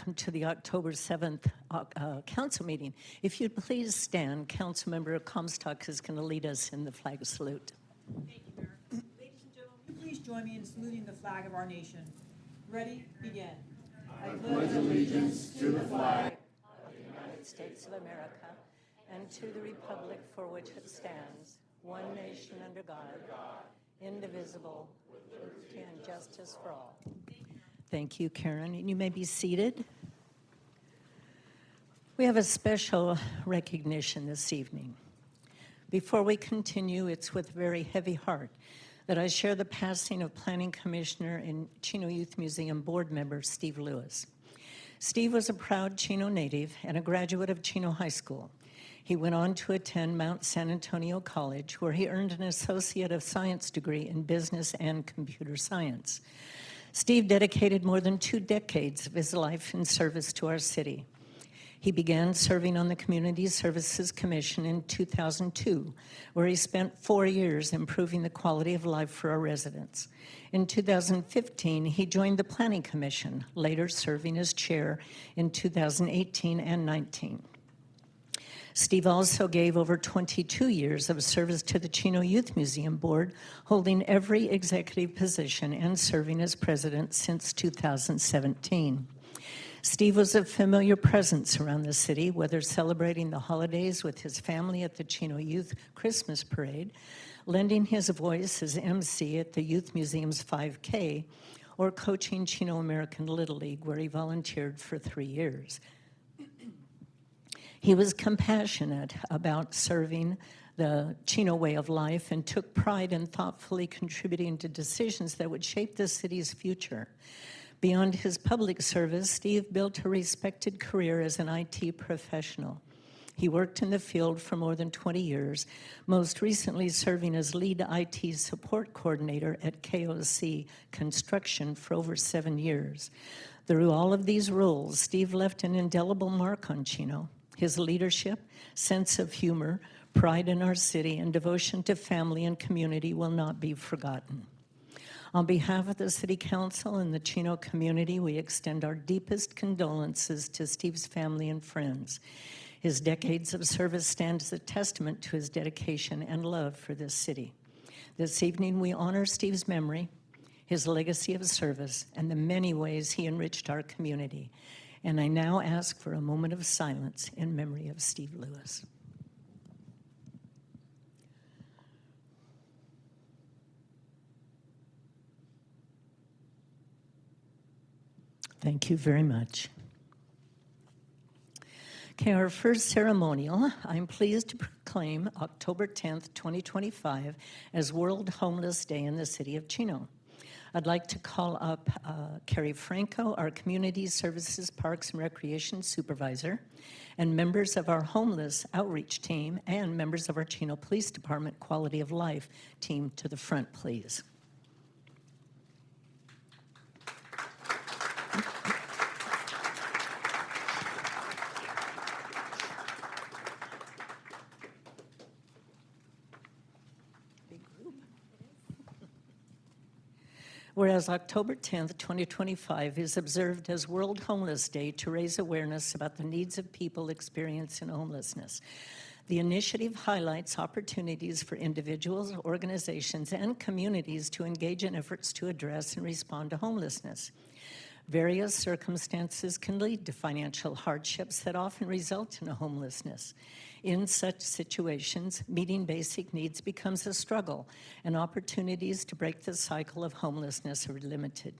welcome to the October 7th council meeting. If you'd please stand, Councilmember Comstock is going to lead us in the flag salute. Thank you, Mayor. Ladies and gentlemen, will you please join me in saluting the flag of our nation. Ready? Begin. I pledge allegiance to the flag of the United States of America and to the republic for which it stands, one nation under God, indivisible, with liberty and justice for all. Thank you, Karen. And you may be seated. We have a special recognition this evening. Before we continue, it's with a very heavy heart that I share the passing of Planning Commissioner and Chino Youth Museum board member Steve Lewis. Steve was a proud Chino native and a graduate of Chino High School. He went on to attend Mount San Antonio College, where he earned an Associate of Science degree in Business and Computer Science. Steve dedicated more than 2 decades of his life in service to our city. He began serving on the Community Services Commission in 2002, where he spent 4 years improving the quality of life for our residents. In 2015, he joined the Planning Commission, later serving as chair in 2018 and 19. Steve also gave over 22 years of service to the Chino Youth Museum Board, holding every executive position and serving as president since 2017. Steve was a familiar presence around the city, whether celebrating the holidays with his family at the Chino Youth Christmas Parade, lending his voice as MC at the Youth Museum's 5K, or coaching Chino American Little League, where he volunteered for 3 years. He was compassionate about serving the Chino way of life and took pride in thoughtfully contributing to decisions that would shape the city's future. Beyond his public service, Steve built a respected career as an IT professional. He worked in the field for more than 20 years, most recently serving as lead IT support coordinator at KOC Construction for over 7 years. Through all of these roles, Steve left an indelible mark on Chino. His leadership, sense of humor, pride in our city, and devotion to family and community will not be forgotten. On behalf of the City Council and the Chino community, we extend our deepest condolences to Steve's family and friends. His decades of service stand as a testament to his dedication and love for this city. This evening, we honor Steve's memory, his legacy of service, and the many ways he enriched our community. And I now ask for a moment of silence in memory of Steve Lewis. Thank you very much. Okay, our first ceremonial, I'm pleased to proclaim October 10th, 2025 as World Homeless Day in the city of Chino. I'd like to call up Carrie Franco, our Community Services, Parks and Recreation Supervisor, and members of our Homeless Outreach Team and members of our Chino Police Department Quality of Life team to the front, please. Whereas October 10th, 2025 is observed as World Homeless Day to raise awareness about the needs of people experiencing homelessness. The initiative highlights opportunities for individuals, organizations, and communities to engage in efforts to address and respond to homelessness. Various circumstances can lead to financial hardships that often result in homelessness. In such situations, meeting basic needs becomes a struggle, and opportunities to break the cycle of homelessness are limited.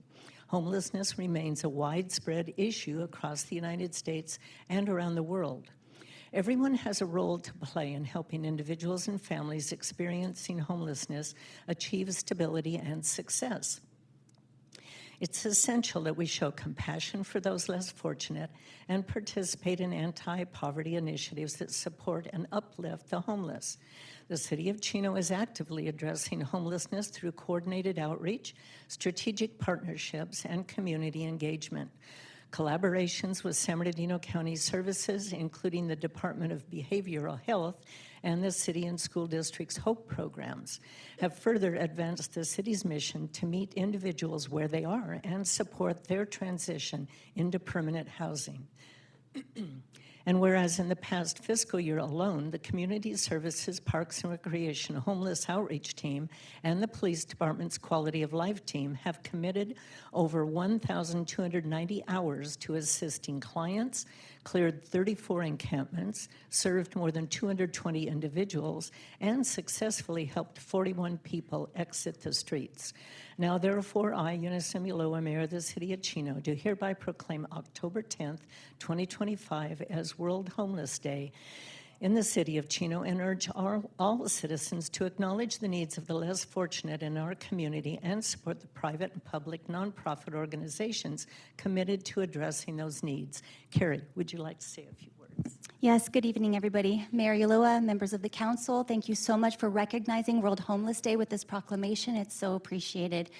Homelessness remains a widespread issue across the United States and around the world. Everyone has a role to play in helping individuals and families experiencing homelessness achieve stability and success. It's essential that we show compassion for those less fortunate and participate in anti-poverty initiatives that support and uplift the homeless. The City of Chino is actively addressing homelessness through coordinated outreach, strategic partnerships, and community engagement. collaborations with San Bernardino County Services, including the Department of Behavioral Health and the City and School District's HOPE programs, have further advanced the city's mission to meet individuals where they are and support their transition into permanent housing. And whereas in the past fiscal year alone, the Community Services, Parks and Recreation Homeless Outreach Team and the Police Department's Quality of Life Team have committed over 1,290 hours to assisting clients, cleared 34 encampments, served more than 220 individuals, and successfully helped 41 people exit the streets. Now, therefore, I, Eunice Emuloa, Mayor of the City of Chino, do hereby proclaim October 10th, 2025 as World Homeless Day in the City of Chino and urge all citizens to acknowledge the needs of the less fortunate in our community and support the private and public nonprofit organizations committed to addressing those needs. Carrie, would you like to say a few words? Yes, good evening, everybody. Mayor Ulloa, members of the council, thank you so much for recognizing World Homeless Day with this proclamation. It's so appreciated.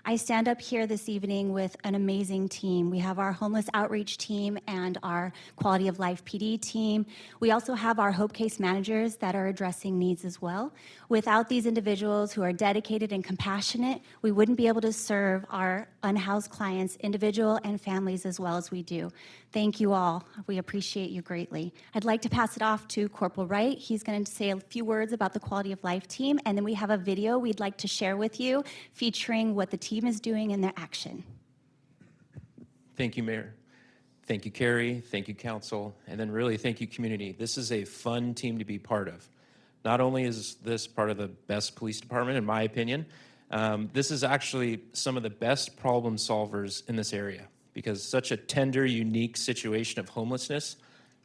I stand up here this evening with an amazing team. We have our homeless outreach team and our quality of life PD team. We also have our Hope case managers that are addressing needs as well. Without these individuals who are dedicated and compassionate, we wouldn't be able to serve our unhoused clients, individual and families, as well as we do. Thank you all. We appreciate you greatly. I'd like to pass it off to Corporal Wright. He's going to say a few words about the Quality of Life team, and then we have a video we'd like to share with you featuring what the team is doing in their action. Thank you, Mayor. Thank you, Carrie. Thank you, Council. And then really, thank you, community. This is a fun team to be part of. Not only is this part of the best police department, in my opinion, this is actually some of the best problem solvers in this area, because such a tender, unique situation of homelessness,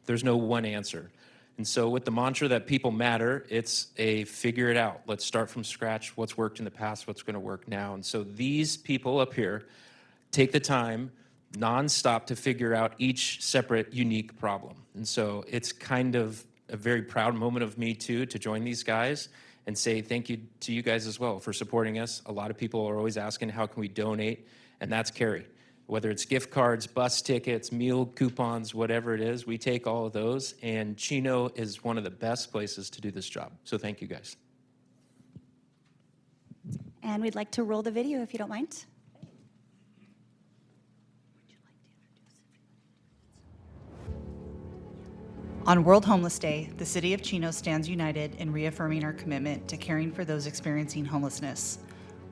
there's no one answer. And so with the mantra that people matter, it's a figure it out. Let's start from scratch. What's worked in the past, what's going to work now. And so these people up here take the time nonstop to figure out each separate, unique problem. And so it's kind of a very proud moment of me too, to join these guys and say thank you to you guys as well for supporting us. A lot of people are always asking, how can we donate? And that's Carrie. Whether it's gift cards, bus tickets, meal coupons, whatever it is, we take all of those, and Chino is one of the best places to do this job. So thank you, guys. And we'd like to roll the video if you don't mind. On World Homeless Day, the City of Chino stands united in reaffirming our commitment to caring for those experiencing homelessness.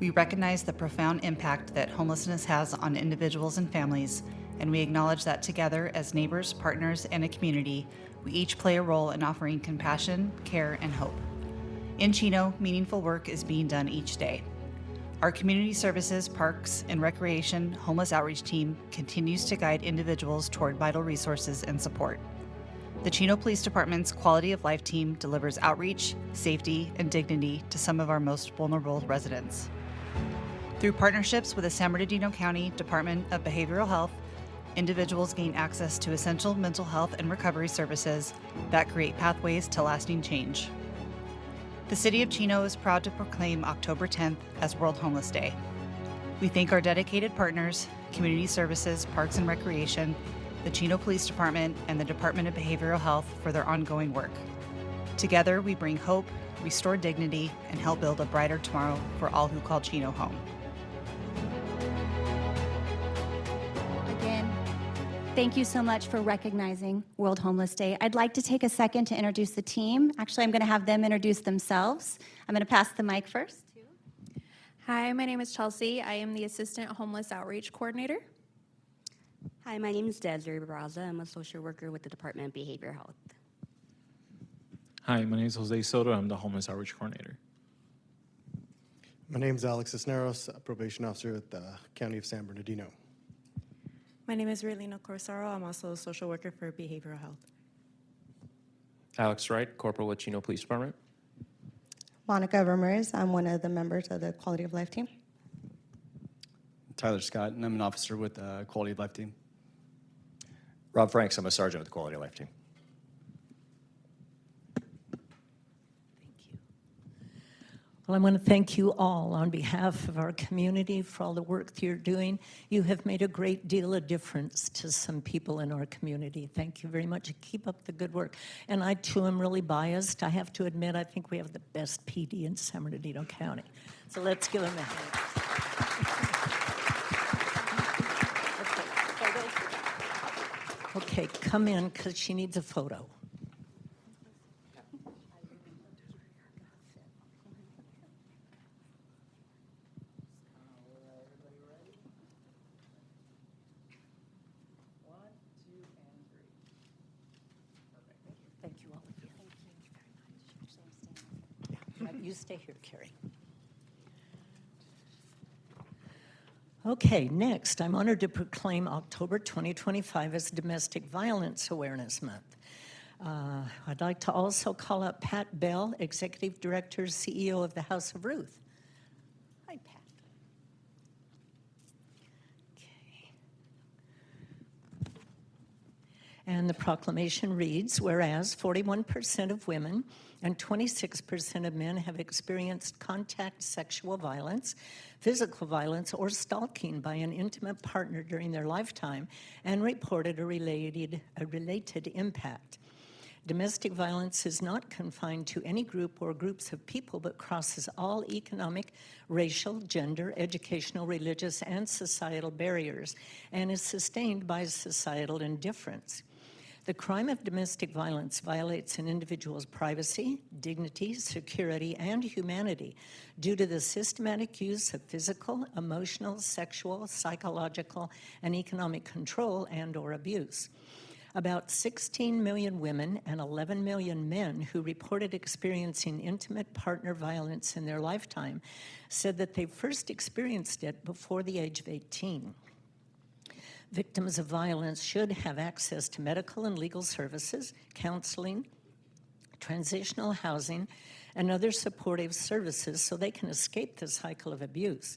We recognize the profound impact that homelessness has on individuals and families, and we acknowledge that together as neighbors, partners, and a community, we each play a role in offering compassion, care, and hope. In Chino, meaningful work is being done each day. Our Community Services, Parks, and Recreation Homeless Outreach Team continues to guide individuals toward vital resources and support. The Chino Police Department's Quality of Life Team delivers outreach, safety, and dignity to some of our most vulnerable residents. Through partnerships with the San Bernardino County Department of Behavioral Health, individuals gain access to essential mental health and recovery services that create pathways to lasting change. The City of Chino is proud to proclaim October 10th as World Homeless Day. We thank our dedicated partners, Community Services, Parks and Recreation, the Chino Police Department, and the Department of Behavioral Health for their ongoing work. Together, we bring hope, restore dignity, and help build a brighter tomorrow for all who call Chino home. Again, thank you so much for recognizing World Homeless Day. I'd like to take a second to introduce the team. Actually, I'm going to have them introduce themselves. I'm going to pass the mic first. Hi, my name is Chelsea. I am the Assistant Homeless Outreach Coordinator. Hi, my name is Desiree Barraza. I'm a social worker with the Department of Behavioral Health. Hi, my name is Jose Soto. I'm the Homeless Outreach Coordinator. My name is Alex Cisneros, a probation officer at the County of San Bernardino. My name is Relina Corsaro. I'm also a social worker for behavioral health. Alex Wright, Corporal with Chino Police Department. Monica Ramirez. I'm one of the members of the Quality of Life team. Tyler Scott, and I'm an officer with the Quality of Life team. Rob Franks, I'm a sergeant with the Quality of Life team. Well, I want to thank you all on behalf of our community for all the work that you're doing. You have made a great deal of difference to some people in our community. Thank you very much. Keep up the good work. And I, too, am really biased. I have to admit, I think we have the best PD in San Bernardino County. So let's give them a hand. Okay, come in, because she needs a photo. Thank you all of you. Yeah, you stay here, Carrie. Okay, next, I'm honored to proclaim October 2025 as Domestic Violence Awareness Month. I'd like to also call up Pat Bell, Executive Director, CEO of the House of Ruth. Hi, Pat. Okay. And the proclamation reads, whereas 41% of women and 26% of men have experienced contact sexual violence, physical violence, or stalking by an intimate partner during their lifetime and reported a related impact. Domestic violence is not confined to any group or groups of people, but crosses all economic, racial, gender, educational, religious, and societal barriers, and is sustained by societal indifference. The crime of domestic violence violates an individual's privacy, dignity, security, and humanity due to the systematic use of physical, emotional, sexual, psychological, and economic control and/or abuse. About 16 million women and 11 million men who reported experiencing intimate partner violence in their lifetime said that they first experienced it before the age of 18. Victims of violence should have access to medical and legal services, counseling, transitional housing, and other supportive services so they can escape the cycle of abuse.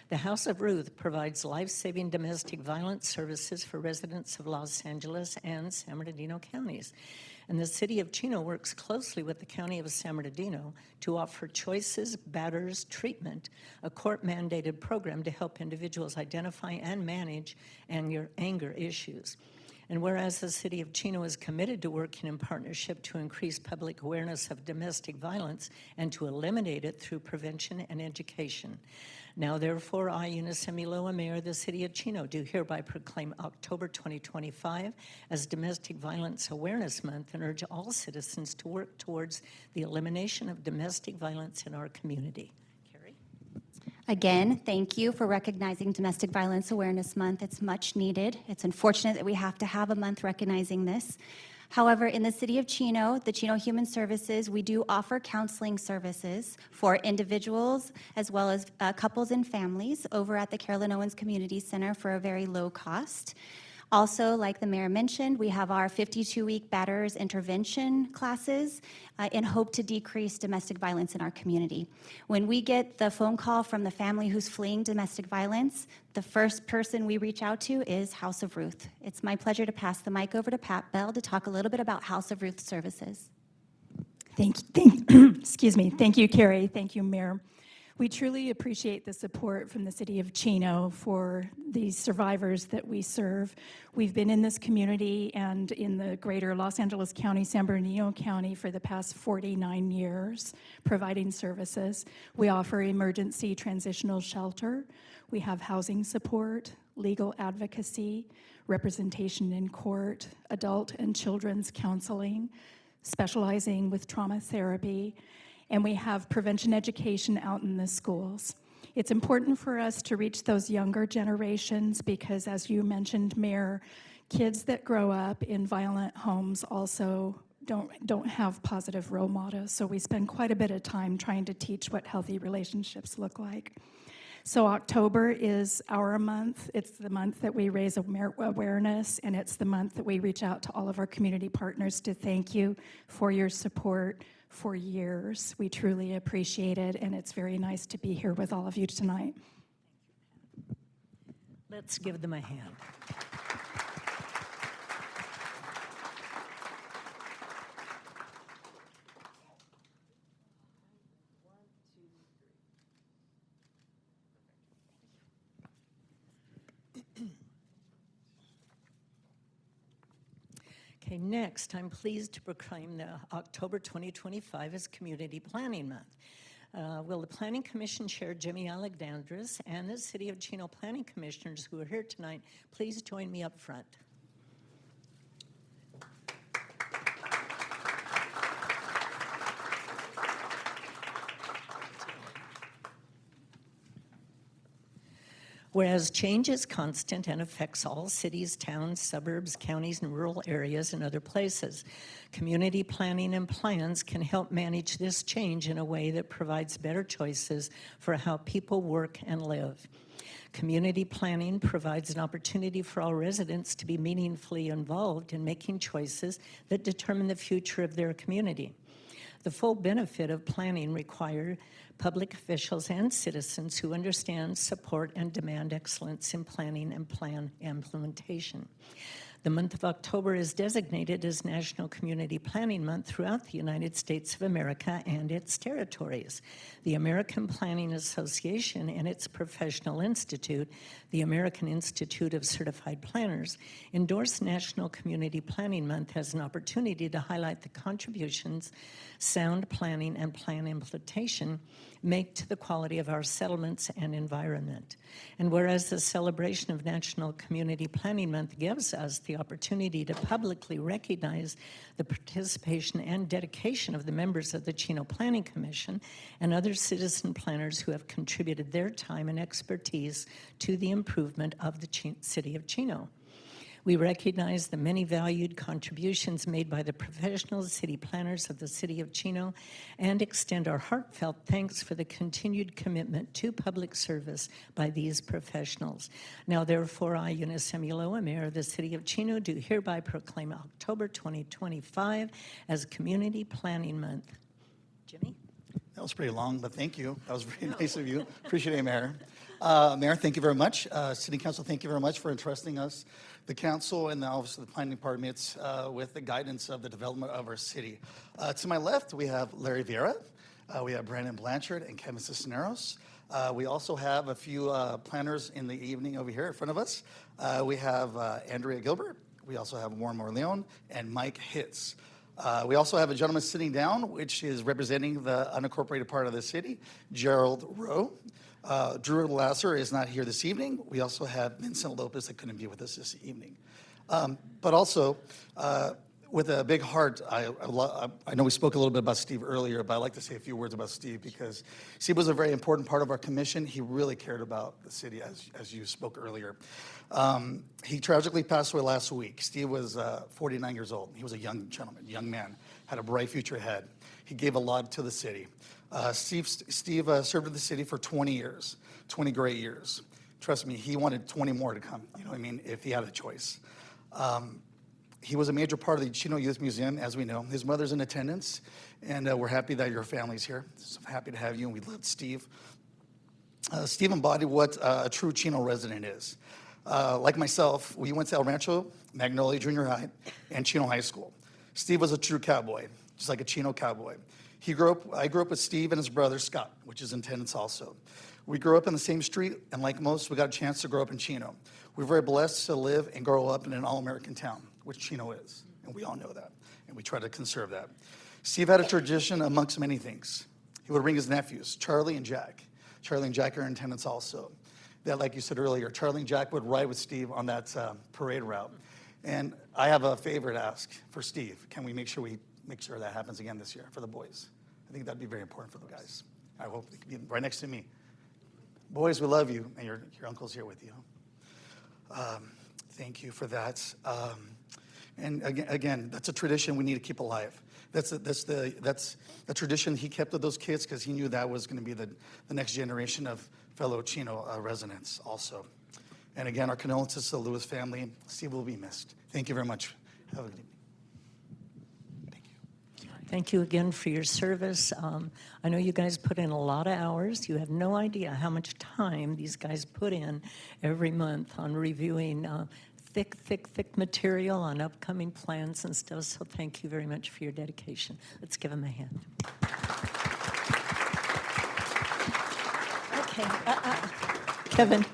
The House of Ruth provides life-saving domestic violence services for residents of Los Angeles and San Bernardino counties. And the City of Chino works closely with the County of San Bernardino to offer Choices Batters Treatment, a court-mandated program to help individuals identify and manage anger issues. And whereas the City of Chino is committed to working in partnership to increase public awareness of domestic violence and to eliminate it through prevention and education. Now, therefore, I, Eunice Miloa, Mayor of the City of Chino, do hereby proclaim October 2025 as Domestic Violence Awareness Month and urge all citizens to work towards the elimination of domestic violence in our community. Again, thank you for recognizing Domestic Violence Awareness Month. It's much needed. It's unfortunate that we have to have a month recognizing this. However, in the City of Chino, the Chino Human Services, we do offer counseling services for individuals as well as couples and families over at the Carolyn Owens Community Center for a very low cost. Also, like the mayor mentioned, we have our 52-week batters intervention classes in hope to decrease domestic violence in our community. When we get the phone call from the family who's fleeing domestic violence, the first person we reach out to is House of Ruth. It's my pleasure to pass the mic over to Pat Bell to talk a little bit about House of Ruth services. Excuse me. Thank you, Carrie. Thank you, Mayor. We truly appreciate the support from the City of Chino for these survivors that we serve. We've been in this community and in the greater Los Angeles County, San Bernardino County for the past 49 years, providing services. We offer emergency transitional shelter. We have housing support, legal advocacy, representation in court, adult and children's counseling, specializing with trauma therapy, and we have prevention education out in the schools. It's important for us to reach those younger generations because, as you mentioned, Mayor, kids that grow up in violent homes also don't have positive role models, so we spend quite a bit of time trying to teach what healthy relationships look like. So October is our month. It's the month that we raise awareness, and it's the month that we reach out to all of our community partners to thank you for your support for years. We truly appreciate it, and it's very nice to be here with all of you tonight. Let's give them a hand. Okay, next, I'm pleased to proclaim the October 2025 as Community Planning Month. Will the Planning Commission Chair Jimmy Alexandris and the City of Chino Planning Commissioners who are here tonight please join me up front? Whereas change is constant and affects all cities, towns, suburbs, counties, and rural areas and other places, community planning and plans can help manage this change in a way that provides better choices for how people work and live. Community planning provides an opportunity for all residents to be meaningfully involved in making choices that determine the future of their community. The full benefit of planning require public officials and citizens who understand, support, and demand excellence in planning and plan implementation. The month of October is designated as National Community Planning Month throughout the United States of America and its territories. The American Planning Association and its professional institute, the American Institute of Certified Planners, endorse National Community Planning Month as an opportunity to highlight the contributions sound planning and plan implementation make to the quality of our settlements and environment. And whereas the celebration of National Community Planning Month gives us the opportunity to publicly recognize the participation and dedication of the members of the Chino Planning Commission and other citizen planners who have contributed their time and expertise to the improvement of the city of Chino. We recognize the many valued contributions made by the professional city planners of the City of Chino and extend our heartfelt thanks for the continued commitment to public service by these professionals. Now, therefore, I, Eunice Emuloa, Mayor of the City of Chino, do hereby proclaim October 2025 as Community Planning Month. Jimmy? That was pretty long, but thank you. That was very nice of you. Appreciate it, Mayor. Mayor, thank you very much. City Council, thank you very much for entrusting us, the council and the Office of the Planning Department, with the guidance of the development of our city. To my left, we have Larry Vieira, we have Brandon Blanchard and Kevin Cisneros. We also have a few planners in the evening over here in front of us. We have Andrea Gilbert. We also have Warren Morleone and Mike Hitz. We also have a gentleman sitting down, which is representing the unincorporated part of the city, Gerald Rowe. Drew Lasser is not here this evening. We also have Vincent Lopez that couldn't be with us this evening. But also, with a big heart, I know we spoke a little bit about Steve earlier, but I'd like to say a few words about Steve because Steve was a very important part of our commission. He really cared about the city, as you spoke earlier. He tragically passed away last week. Steve was 49 years old. He was a young gentleman, young man, had a bright future ahead. He gave a lot to the city. Steve served in the city for 20 years, 20 great years. Trust me, he wanted 20 more to come, you know what I mean, if he had a choice. He was a major part of the Chino Youth Museum, as we know. His mother's in attendance, and we're happy that your family's here. So happy to have you, and we love Steve. Steve embodied what a true Chino resident is. Like myself, we went to El Rancho, Magnolia Junior High, and Chino High School. Steve was a true cowboy, just like a Chino cowboy. I grew up with Steve and his brother, Scott, which is in attendance also. We grew up in the same street, and like most, we got a chance to grow up in Chino. We're very blessed to live and grow up in an all-American town, which Chino is, and we all know that, and we try to conserve that. Steve had a tradition amongst many things. He would bring his nephews, Charlie and Jack. Charlie and Jack are in attendance also. That, like you said earlier, Charlie and Jack would ride with Steve on that parade route. And I have a favor to ask for Steve. Can we make sure that happens again this year for the boys? I think that'd be very important for the guys. I hope they can be right next to me. Boys, we love you, and your uncle's here with you. Thank you for that. And again, that's a tradition we need to keep alive. That's a tradition he kept with those kids because he knew that was going to be the next generation of fellow Chino residents also. And again, our condolences to the Lewis family. Steve will be missed. Thank you very much. Have a good evening. Thank you again for your service. I know you guys put in a lot of hours. You have no idea how much time these guys put in every month on reviewing thick material on upcoming plans and stuff. So thank you very much for your dedication. Let's give them a hand. Okay, Kevin.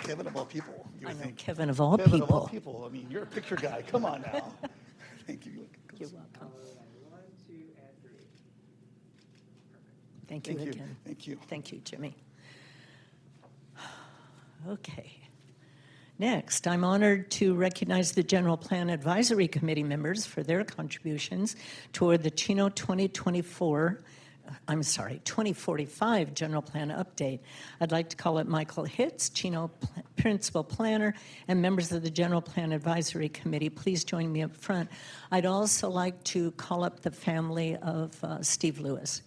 Kevin of all people. I know, Kevin of all Kevin people. of all people. I mean, you're a picture guy. Come on now. Thank you. You're welcome. Thank you Thank you. again. Thank you. Thank you, Jimmy. Okay. Next, I'm honored to recognize the General Plan Advisory Committee members for their contributions toward the Chino 2045 General Plan Update. I'd like to call up Michael Hitz, Chino Principal Planner, and members of the General Plan Advisory Committee. Please join me up front. I'd also like to call up the family of Steve Lewis.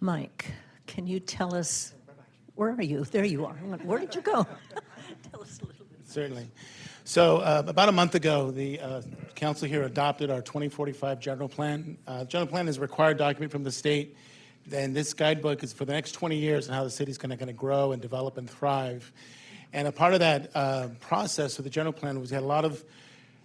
Mike, can you tell us, where are you? There you are. Where did you go? Tell us a little bit. Certainly. So about a month ago, the council here adopted our 2045 general plan. General plan is a required document from the state, and this guidebook is for the next 20 years and how the city's going to grow and develop and thrive. And a part of that process of the general plan was we had a lot of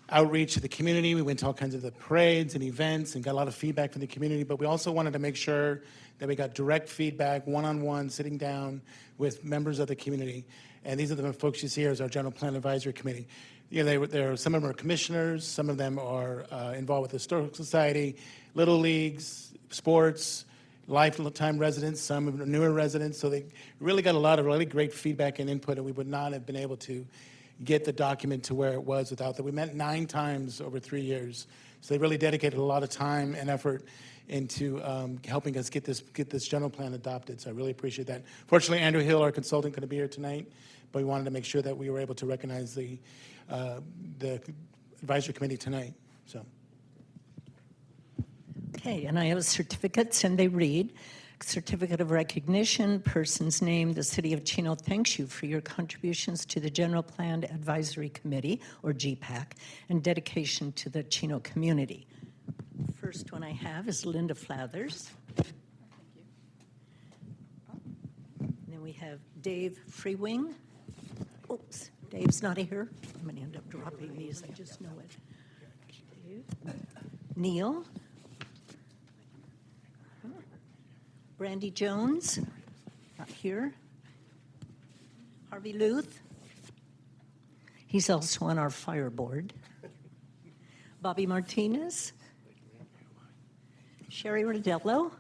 outreach to the community. We went to all kinds of the parades and events and got a lot of feedback from the community, but we also wanted to make sure that we got direct feedback, one-on-one, sitting down with members of the community. And these are the folks you see here as our General Plan Advisory Committee. You know, some of them are commissioners, some of them are involved with the Historical Society, Little Leagues, sports, lifetime residents, some are newer residents. So they really got a lot of really great feedback and input, and we would not have been able to get the document to where it was without that. We met 9 times over 3 years. So they really dedicated a lot of time and effort into helping us get this general plan adopted. So I really appreciate that. Fortunately, Andrew Hill, our consultant, couldn't be here tonight, but we wanted to make sure that we were able to recognize the advisory committee tonight. So. Okay, and I have certificates, and they read, Certificate of Recognition, person's name, the City of Chino thanks you for your contributions to the General Plan Advisory Committee, or GPAC, and dedication to the Chino community. First one I have is Linda Flathers. And then we have Dave Freewing. Oops, Dave's not here. I'm going to end up dropping these, I just know it. Dave. Neil. Brandy Jones, not here. Harvey Luth. He's also on our fire board. Bobby Martinez. Sherry Rodello.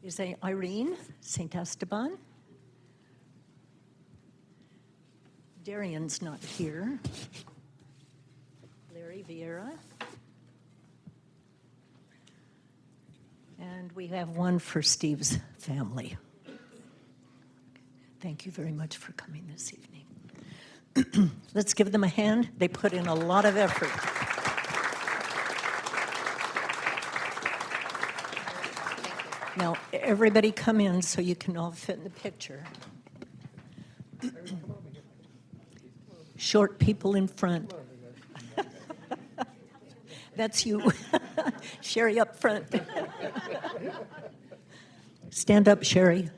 Is a Irene St. Esteban. Darian's not here. Larry Vieira. And we have one for Steve's family. Thank you very much for coming this evening. Let's give them a hand. They put in a lot of effort. Now, everybody come in so you can all fit in the picture. Short people in front. That's you. Sherry up front. Stand up, Sherry.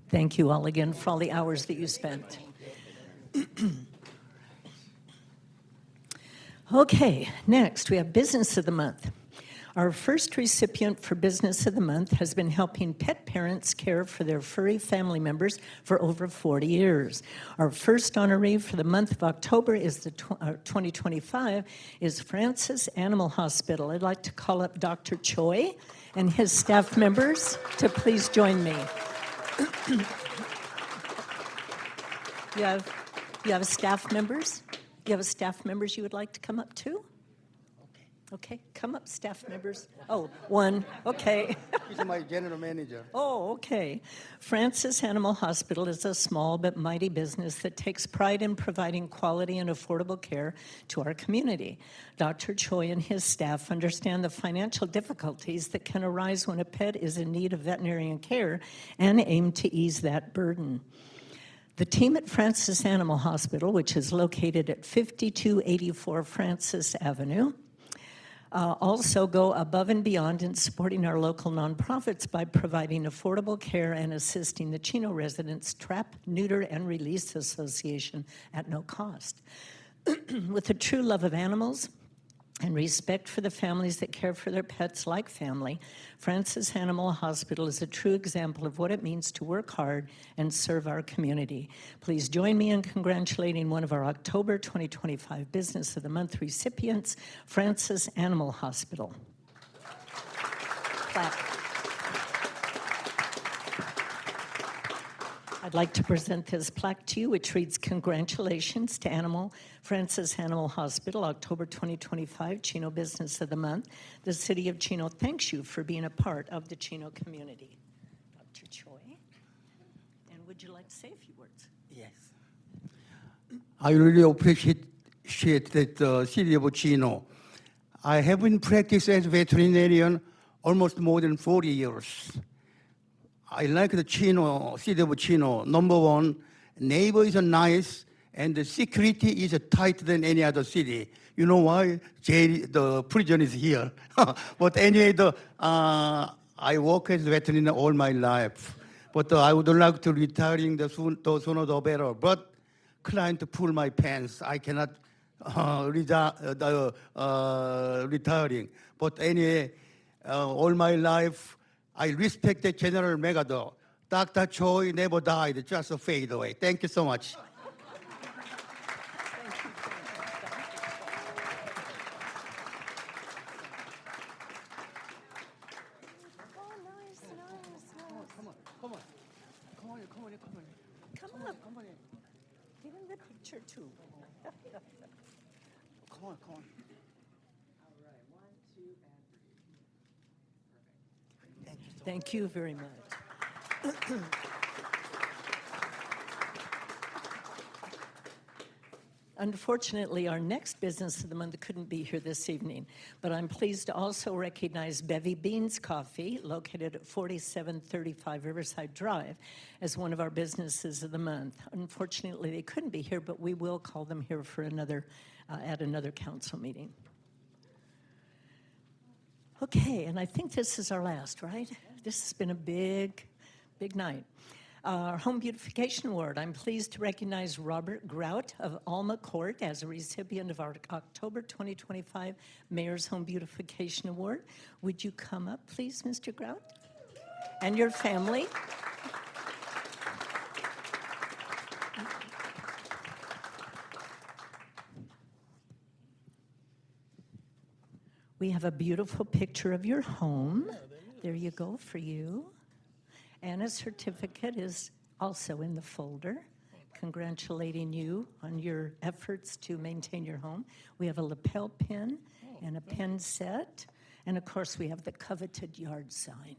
Thank you all again for all the hours that you spent. Okay, next we have Business of the Month. Our first recipient for Business of the Month has been helping pet parents care for their furry family members for over 40 years. Our first honoree for the month of October is 2025 is Francis Animal Hospital. I'd like to call up Dr. Choi and his staff members to please join me. You have staff members? You have staff members you would like to come up too? Okay, come up, staff members. Oh, one, okay. He's my general manager. Oh, okay. Francis Animal Hospital is a small but mighty business that takes pride in providing quality and affordable care to our community. Dr. Choi and his staff understand the financial difficulties that can arise when a pet is in need of veterinarian care and aim to ease that burden. The team at Francis Animal Hospital, which is located at 5284 Francis Avenue, also go above and beyond in supporting our local nonprofits by providing affordable care and assisting the Chino Residents Trap, Neuter, and Release Association at no cost. With a true love of animals and respect for the families that care for their pets like family, Francis Animal Hospital is a true example of what it means to work hard and serve our community. Please join me in congratulating one of our October 2025 Business of the Month recipients, Francis Animal Hospital. Clap. I'd like to present this plaque to you, which reads, "Congratulations to Francis Animal Hospital, October 2025, Chino Business of the Month. The City of Chino thanks you for being a part of the Chino community." Dr. Choi, and would you like to say a few words? Yes. I really appreciate that the city of Chino. I have been practicing as a veterinarian almost more than 40 years. I like the city of Chino. Number one, neighbors are nice, and the security is tighter than any other city. You know why? The prison is here. But anyway, I work as a veterinarian all my life. But I would like to retiring the sooner the better. But client pull my pants. I cannot retiring. But anyway, all my life, I respect the General Manager. Dr. Choi never died, just fade away. Thank you so much. Come up. Get in the picture too. Come on. Thank you very much. Unfortunately, our next Business of the Month couldn't be here this evening, but I'm pleased to also recognize Bevy Beans Coffee, located at 4735 Riverside Drive, as one of our Businesses of the Month. Unfortunately, they couldn't be here, but we will call them here for at another council meeting. Okay, and I think this is our last, right? This has been a big night. Our Home Beautification Award. I'm pleased to recognize Robert Grout of Alma Court as a recipient of our October 2025 Mayor's Home Beautification Award. Would you come up, please, Mr. Grout? And your family. We have a beautiful picture of your home. There you go for you. And a certificate is also in the folder, congratulating you on your efforts to maintain your home. We have a lapel pin and a pin set, and of course we have the coveted yard sign.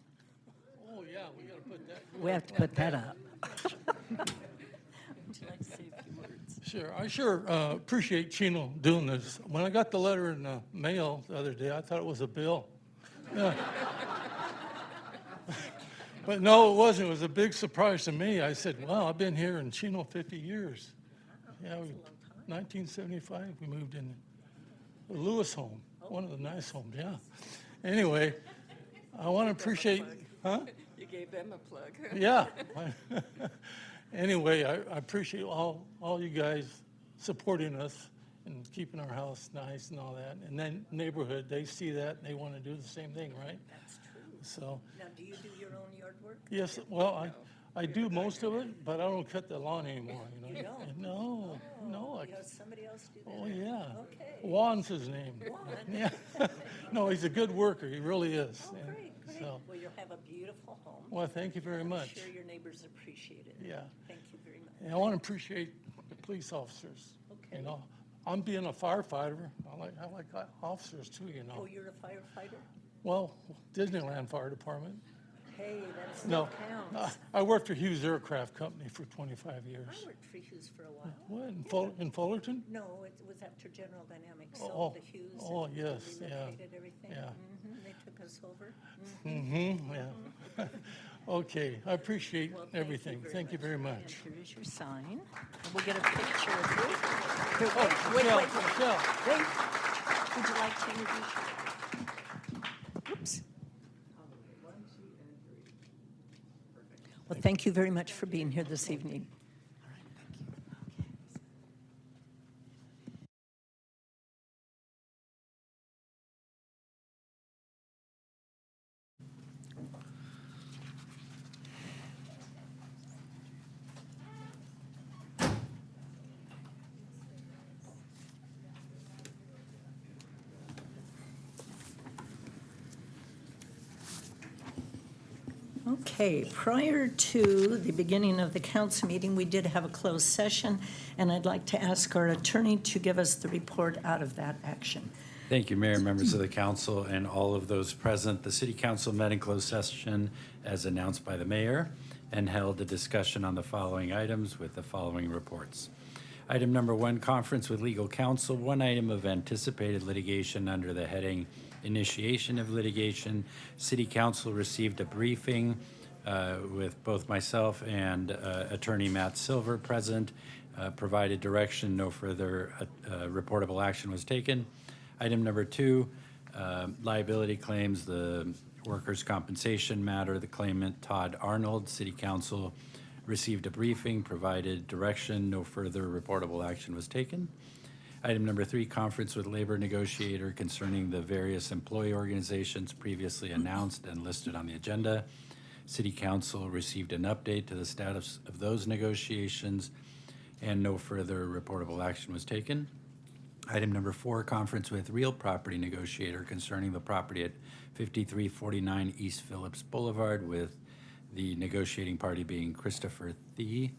Oh yeah, we got to put that. We have to put that up. Would you like to say a few words? Sure. I sure appreciate Chino doing this. When I got the letter in the mail the other day, I thought it was a bill. Yeah. But no, it wasn't. It was a big surprise to me. I said, wow, I've been here in Chino 50 years. Yeah, 1975 we moved in. The Lewis home, one of the nice homes, yeah. Anyway, I want to appreciate, huh? You gave them a plug. Yeah. Anyway, I appreciate all you guys supporting us and keeping our house nice and all that. And then neighborhood, they see that and they want to do the same thing, right? That's true. So. Now, do you do your own yard work? Yes, well, I do most of it, but I don't cut the lawn anymore. You don't? No. You have somebody else do that? Oh, yeah. Okay. Juan's his name. Juan. Yeah. No, he's a good worker. He really is. Oh, And great. so, Well, you'll have a beautiful home. well, thank you very much. I'm sure your neighbors appreciate it. Yeah. Thank you very much. And I want to appreciate the police officers. Okay. You know, I'm being a firefighter. I like officers too, you know. Oh, you're a firefighter? Well, Disneyland Fire Department. Hey, that No, still counts. I worked for Hughes Aircraft Company for 25 years. I worked for Hughes for a while. What, in Fullerton? No, it was after General Dynamics Oh, sold the Hughes. oh, and yes, yeah, relocated everything. yeah. They took us over. Yeah. Okay, I appreciate Well, everything. Thank you very And much. here is your sign. And we'll get a picture of you. Here, Oh, wait. Michelle. Wait. Would you like to introduce yourself? Oops. Well, thank you very much for being here this evening. Okay, prior to the beginning of the council meeting, we did have a closed session, and I'd like to ask our attorney to give us the report out of that action. Thank you, Mayor, members of the council, and all of those present. The City Council met in closed session as announced by the mayor and held a discussion on the following items with the following reports. Item number 1, conference with legal counsel. 1 item of anticipated litigation under the heading initiation of litigation. City Council received a briefing with both myself and Attorney Matt Silver present, provided direction, no further reportable action was taken. Item number 2, liability claims, the workers' compensation matter. The claimant, Todd Arnold, City Council received a briefing, provided direction, no further reportable action was taken. Item number 3, conference with labor negotiator concerning the various employee organizations previously announced and listed on the agenda. City Council received an update to the status of those negotiations, and no further reportable action was taken. Item number 4, conference with real property negotiator concerning the property at 5349 East Phillips Boulevard, with the negotiating party being Christopher Thie.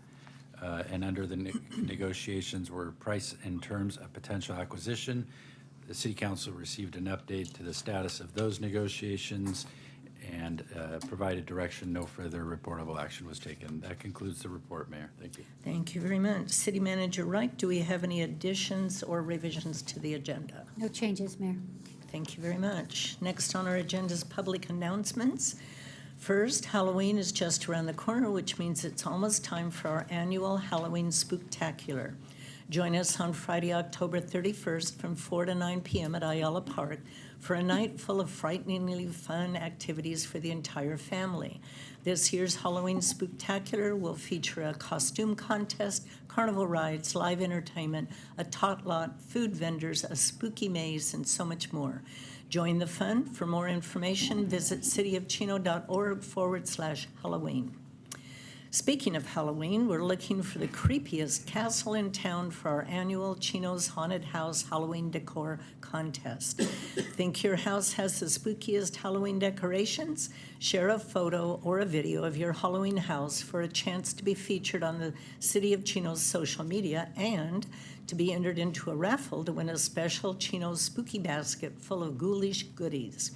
And under the negotiations were price and terms of potential acquisition. The City Council received an update to the status of those negotiations and provided direction, no further reportable action was taken. That concludes the report, Mayor. Thank you. Thank you very much. City Manager Wright, do we have any additions or revisions to the agenda? No changes, Mayor. Thank you very much. Next on our agenda is public announcements. First, Halloween is just around the corner, which means it's almost time for our annual Halloween Spooktacular. Join us on Friday, October 31st from 4 to 9 p.m. at Ayala Park for a night full of frighteningly fun activities for the entire family. This year's Halloween Spooktacular will feature a costume contest, carnival rides, live entertainment, a tot lot, food vendors, a spooky maze, and so much more. Join the fun. For more information, visit cityofchino.org/Halloween. Speaking of Halloween, we're looking for the creepiest castle in town for our annual Chino's Haunted House Halloween Decor Contest. Think your house has the spookiest Halloween decorations? Share a photo or a video of your Halloween house for a chance to be featured on the City of Chino's social media and to be entered into a raffle to win a special Chino's Spooky Basket full of ghoulish goodies.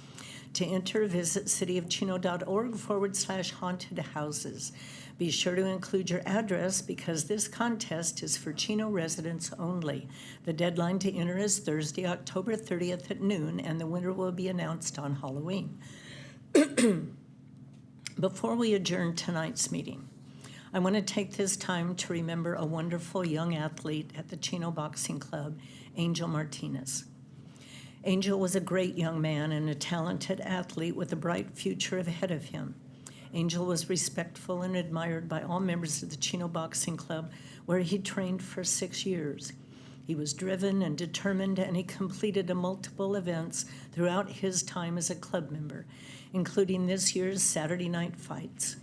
To enter, visit cityofchino.org/haunted houses. Be sure to include your address because this contest is for Chino residents only. The deadline to enter is Thursday, October 30th at noon, and the winner will be announced on Halloween. Before we adjourn tonight's meeting, I want to take this time to remember a wonderful young athlete at the Chino Boxing Club, Angel Martinez. Angel was a great young man and a talented athlete with a bright future ahead of him. Angel was respectful and admired by all members of the Chino Boxing Club, where he trained for 6 years. He was driven and determined, and he completed multiple events throughout his time as a club member, including this year's Saturday night fights.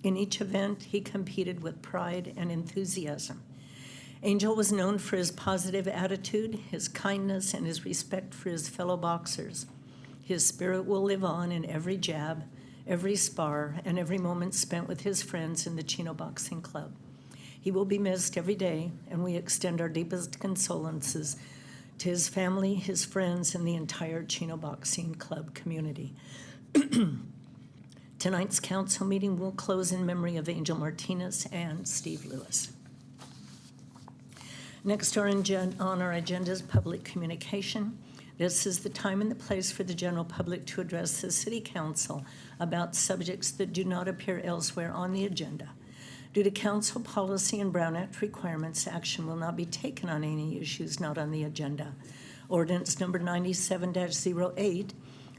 In each event, he competed with pride and enthusiasm. Angel was known for his positive attitude, his kindness, and his respect for his fellow boxers. His spirit will live on in every jab, every spar, and every moment spent with his friends in the Chino Boxing Club. He will be missed every day, and we extend our deepest condolences to his family, his friends, and the entire Chino Boxing Club community. Tonight's council meeting will close in memory of Angel Martinez and Steve Lewis. Next on our agenda is public communication. This is the time and the place for the general public to address the City Council about subjects that do not appear elsewhere on the agenda. Due to council policy and Brown Act requirements, action will not be taken on any issues not on the agenda. Ordinance number 97-08,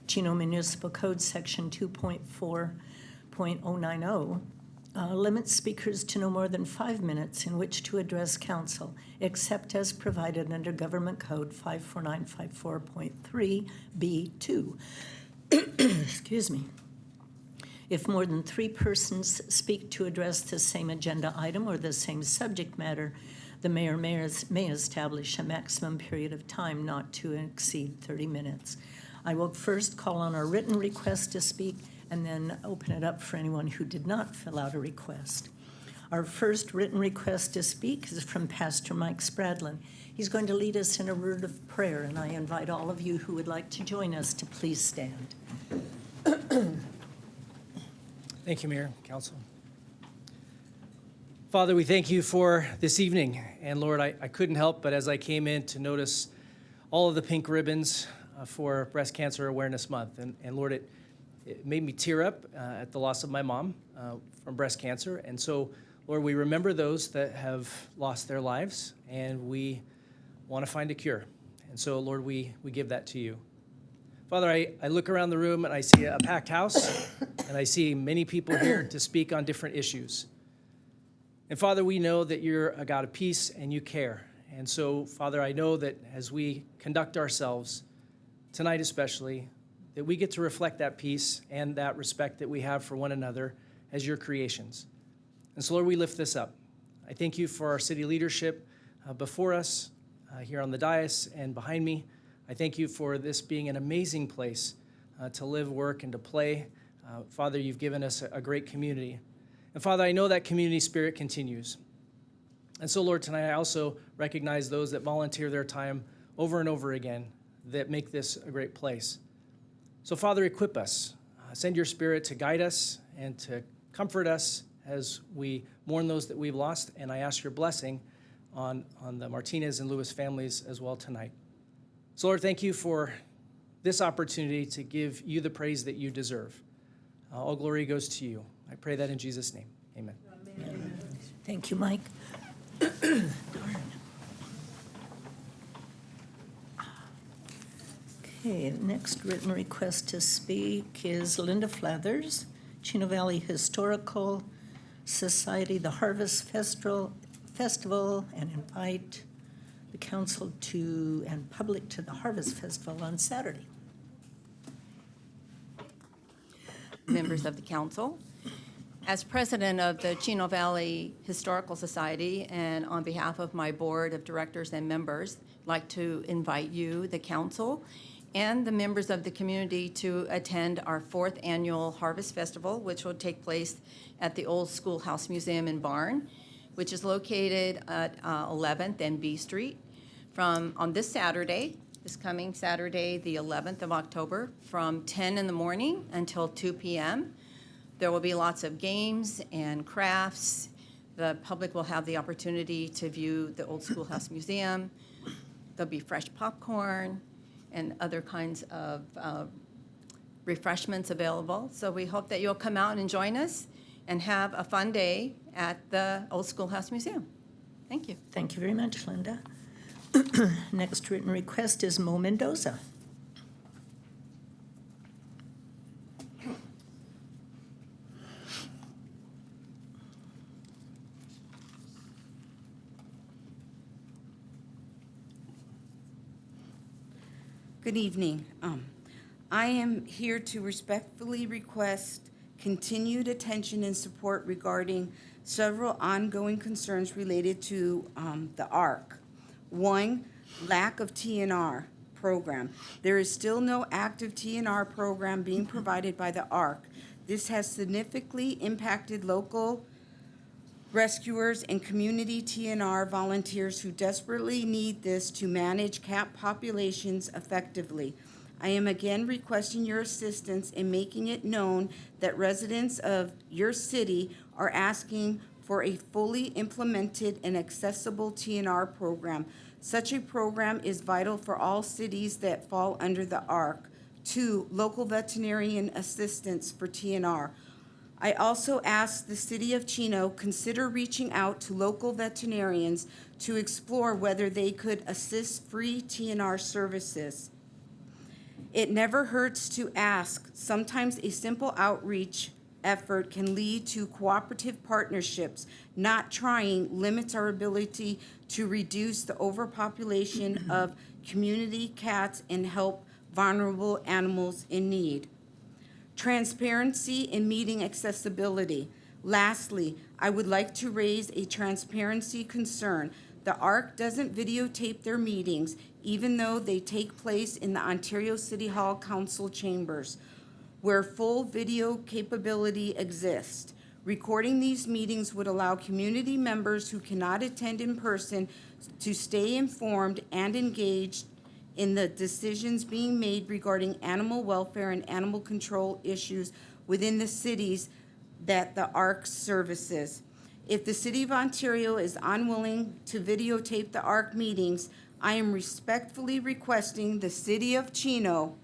Chino Municipal Code Section 2.4.090, limits speakers to no more than 5 minutes in which to address council, except as provided under Government Code 54954.3B2. Excuse me. If more than 3 persons speak to address the same agenda item or the same subject matter, the mayor may establish a maximum period of time not to exceed 30 minutes. I will first call on our written request to speak and then open it up for anyone who did not fill out a request. Our first written request to speak is from Pastor Mike Spradlin. He's going to lead us in a word of prayer, and I invite all of you who would like to join us to please stand. Thank you, Mayor, Council. Father, we thank you for this evening. And Lord, I couldn't help but as I came in to notice all of the pink ribbons for Breast Cancer Awareness Month. And Lord, it made me tear up at the loss of my mom from breast cancer. And so, Lord, we remember those that have lost their lives, and we want to find a cure. And so, Lord, we give that to you. Father, I look around the room and I see a packed house, and I see many people here to speak on different issues. And Father, we know that you're a God of peace and you care. And so, Father, I know that as we conduct ourselves, tonight especially, that we get to reflect that peace and that respect that we have for one another as your creations. And so, Lord, we lift this up. I thank you for our city leadership before us, here on the dais and behind me. I thank you for this being an amazing place to live, work, and to play. Father, you've given us a great community. And Father, I know that community spirit continues. And so, Lord, tonight I also recognize those that volunteer their time over and over again that make this a great place. So, Father, equip us. Send your spirit to guide us and to comfort us as we mourn those that we've lost. And I ask your blessing on the Martinez and Lewis families as well tonight. So, Lord, thank you for this opportunity to give you the praise that you deserve. All glory goes to you. I pray that in Jesus' name. Amen. Amen. Thank you, Mike. Okay, the next written request to speak is Linda Flathers, Chino Valley Historical Society, the Harvest Festival, and invite the council to and public to the Harvest Festival on Saturday. Members of the council, as president of the Chino Valley Historical Society and on behalf of my board of directors and members, I'd like to invite you, the council, and the members of the community to attend our 4th annual Harvest Festival, which will take place at the Old Schoolhouse Museum and Barn, which is located at 11th and B Street, on this Saturday, this coming Saturday, the 11th of October, from 10 in the morning until 2 p.m. There will be lots of games and crafts. The public will have the opportunity to view the Old Schoolhouse Museum. There'll be fresh popcorn and other kinds of refreshments available. So we hope that you'll come out and join us and have a fun day at the Old Schoolhouse Museum. Thank you. Thank you very much, Linda. Next written request is Mo Mendoza. Good evening. I am here to respectfully request continued attention and support regarding several ongoing concerns related to the ARC. One, lack of TNR program. There is still no active TNR program being provided by the ARC. This has significantly impacted local rescuers and community TNR volunteers who desperately need this to manage cat populations effectively. I am again requesting your assistance in making it known that residents of your city are asking for a fully implemented and accessible TNR program. Such a program is vital for all cities that fall under the ARC. 2, local veterinarian assistance for TNR. I also ask the City of Chino consider reaching out to local veterinarians to explore whether they could assist free TNR services. It never hurts to ask. Sometimes a simple outreach effort can lead to cooperative partnerships. Not trying limits our ability to reduce the overpopulation of community cats and help vulnerable animals in need. Transparency in meeting accessibility. Lastly, I would like to raise a transparency concern. The ARC doesn't videotape their meetings, even though they take place in the Ontario City Hall Council chambers. where full video capability exists. Recording these meetings would allow community members who cannot attend in person to stay informed and engaged in the decisions being made regarding animal welfare and animal control issues within the cities that the ARC services. If the City of Ontario is unwilling to videotape the ARC meetings, I am respectfully requesting the City of Chino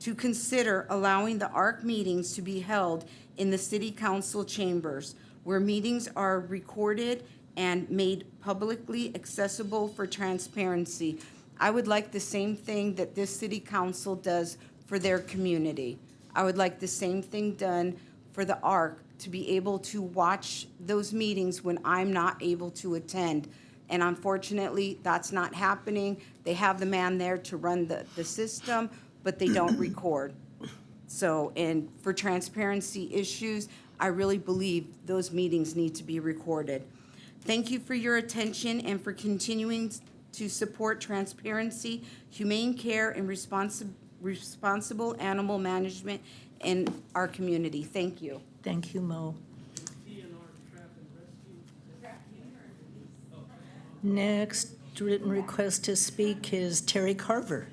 to consider allowing the ARC meetings to be held in the City Council chambers, where meetings are recorded and made publicly accessible for transparency. I would like the same thing that this City Council does for their community. I would like the same thing done for the ARC, to be able to watch those meetings when I'm not able to attend. And unfortunately, that's not happening. They have the man there to run the system, but they don't record. So, and for transparency issues, I really believe those meetings need to be recorded. Thank you for your attention and for continuing to support transparency, humane care, and responsible animal management in our community. Thank you. Thank you, Mo. Next written request to speak is Terry Carver.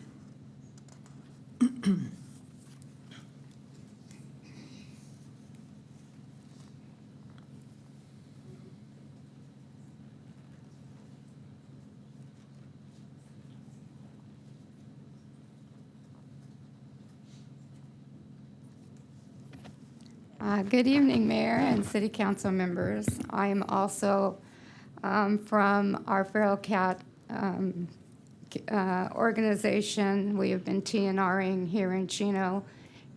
Good evening, Mayor and City Council members. I am also from our feral cat organization. We have been TNRing here in Chino,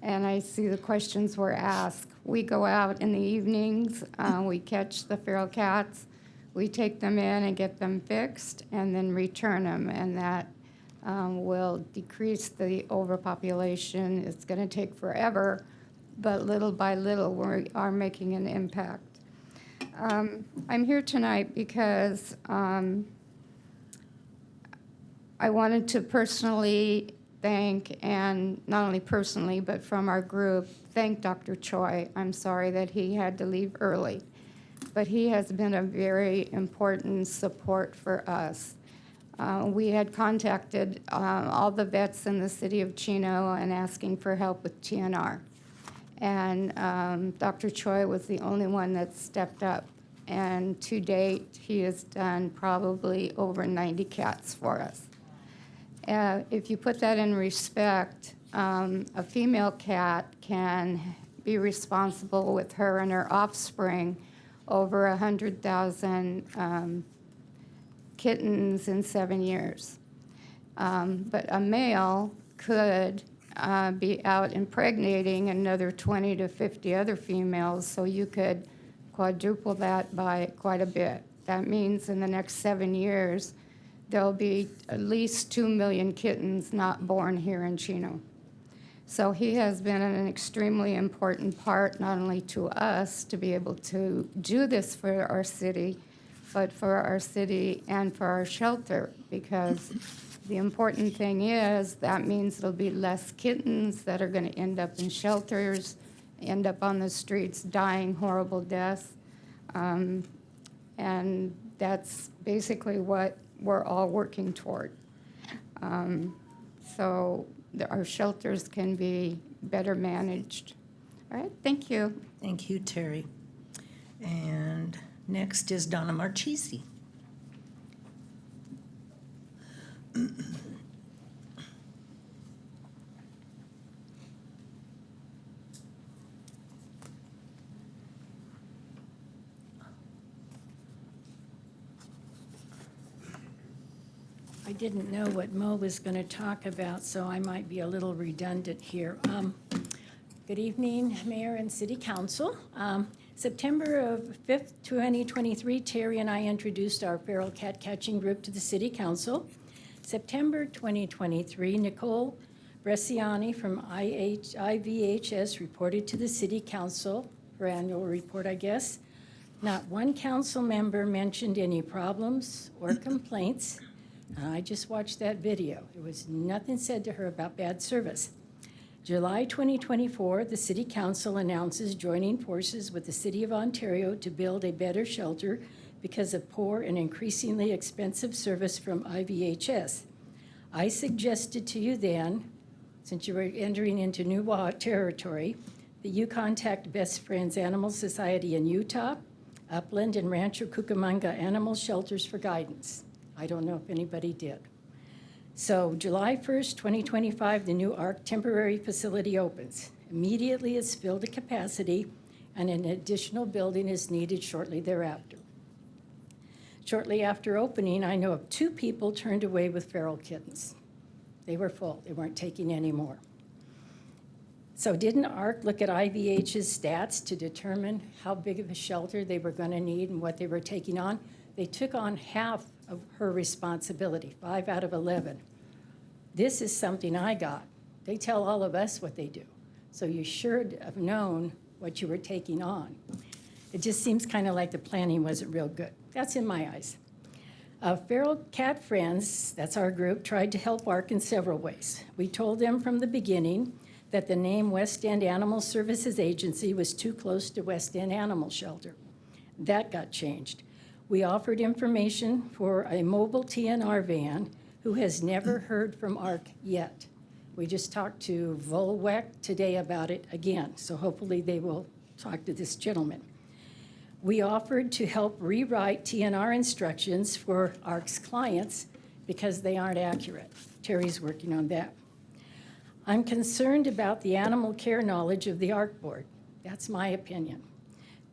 and I see the questions were asked. We go out in the evenings, we catch the feral cats, we take them in and get them fixed, and then return them, and that will decrease the overpopulation. It's going to take forever, but little by little, we are making an impact. I'm here tonight because I wanted to personally thank, and not only personally, but from our group, thank Dr. Choi. I'm sorry that he had to leave early, but he has been a very important support for us. We had contacted all the vets in the city of Chino and asking for help with TNR. And Dr. Choi was the only one that stepped up. And to date, he has done probably over 90 cats for us. If you put that in respect, a female cat can be responsible with her and her offspring over 100,000 kittens in 7 years. But a male could be out impregnating another 20 to 50 other females, so you could quadruple that by quite a bit. That means in the next 7 years, there'll be at least 2 million kittens not born here in Chino. So he has been an extremely important part, not only to us to be able to do this for our city, but for our city and for our shelter, because the important thing is that means there'll be less kittens that are going to end up in shelters, end up on the streets dying horrible deaths. And that's basically what we're all working toward. So our shelters can be better managed. All right, thank you. Thank you, Terry. And next is Donna Marchese. I didn't know what Mo was going to talk about, so I might be a little redundant here. Good evening, Mayor and City Council. September of 5th, 2023, Terry and I introduced our feral cat catching group to the City Council. September 2023, Nicole Bresciani from IVHS reported to the City Council, her annual report, I guess. Not one council member mentioned any problems or complaints. I just watched that video. There was nothing said to her about bad service. July 2024, the City Council announces joining forces with the City of Ontario to build a better shelter because of poor and increasingly expensive service from IVHS. I suggested to you then, since you were entering into new territory, that you contact Best Friends Animal Society in Utah, Upland and Rancho Cucamonga Animal Shelters for guidance. I don't know if anybody did. So July 1st, 2025, the new ARC temporary facility opens. Immediately it's filled to capacity and an additional building is needed shortly thereafter. Shortly after opening, I know of 2 people turned away with feral kittens. They were full, they weren't taking any more. So didn't ARC look at IVH's stats to determine how big of a shelter they were going to need and what they were taking on? They took on half of her responsibility, 5 out of 11. This is something I got. They tell all of us what they do. So you should have known what you were taking on. It just seems kind of like the planning wasn't real good. That's in my eyes. Feral Cat Friends, that's our group, tried to help ARC in several ways. We told them from the beginning that the name West End Animal Services Agency was too close to West End Animal Shelter. That got changed. We offered information for a mobile TNR van who has never heard from ARC yet. We just talked to Volwec today about it again, so hopefully they will talk to this gentleman. We offered to help rewrite TNR instructions for ARC's clients because they aren't accurate. Terry's working on that. I'm concerned about the animal care knowledge of the ARC board. That's my opinion.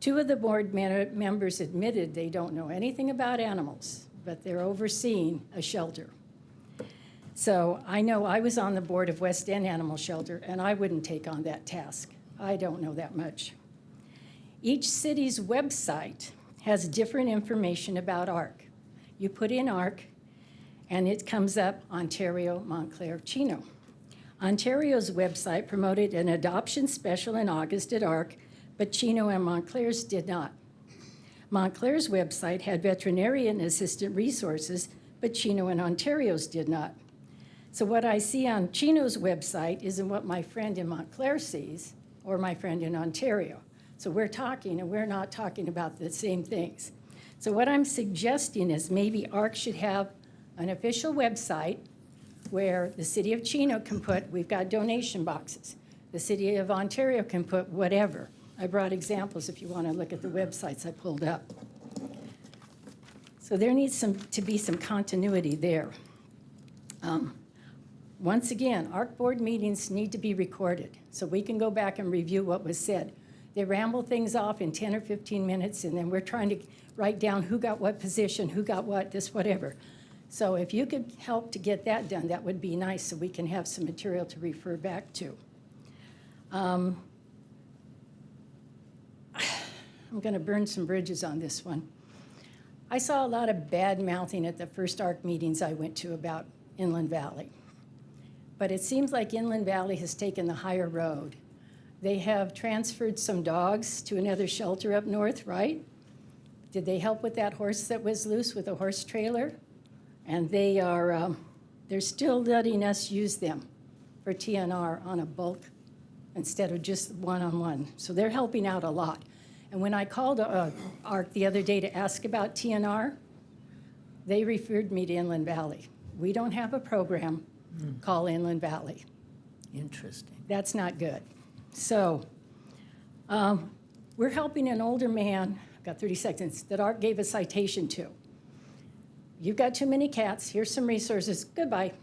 2 of the board members admitted they don't know anything about animals, but they're overseeing a shelter. So I know I was on the board of West End Animal Shelter, and I wouldn't take on that task. I don't know that much. Each city's website has different information about ARC. You put in ARC, and it comes up Ontario, Montclair, Chino. Ontario's website promoted an adoption special in August at ARC, but Chino and Montclair's did not. Montclair's website had veterinarian assistant resources, but Chino and Ontario's did not. So what I see on Chino's website isn't what my friend in Montclair sees or my friend in Ontario. So we're talking, and we're not talking about the same things. So what I'm suggesting is maybe ARC should have an official website where the city of Chino can put, we've got donation boxes. The city of Ontario can put whatever. I brought examples if you want to look at the websites I pulled up. So there needs to be some continuity there. Once again, ARC board meetings need to be recorded so we can go back and review what was said. They ramble things off in 10 or 15 minutes, and then we're trying to write down who got what position, who got what, this, whatever. So if you could help to get that done, that would be nice so we can have some material to refer back to. I'm going to burn some bridges on this one. I saw a lot of bad mouthing at the first ARC meetings I went to about Inland Valley. But it seems like Inland Valley has taken the higher road. They have transferred some dogs to another shelter up north, right? Did they help with that horse that was loose with a horse trailer? And they're still letting us use them for TNR on a bulk instead of just one-on-one. So they're helping out a lot. And when I called ARC the other day to ask about TNR, they referred me to Inland Valley. We don't have a program called Inland Valley. Interesting. That's not good. So we're helping an older man, I've got 30 seconds, that ARC gave a citation to. You've got too many cats, here's some resources, goodbye.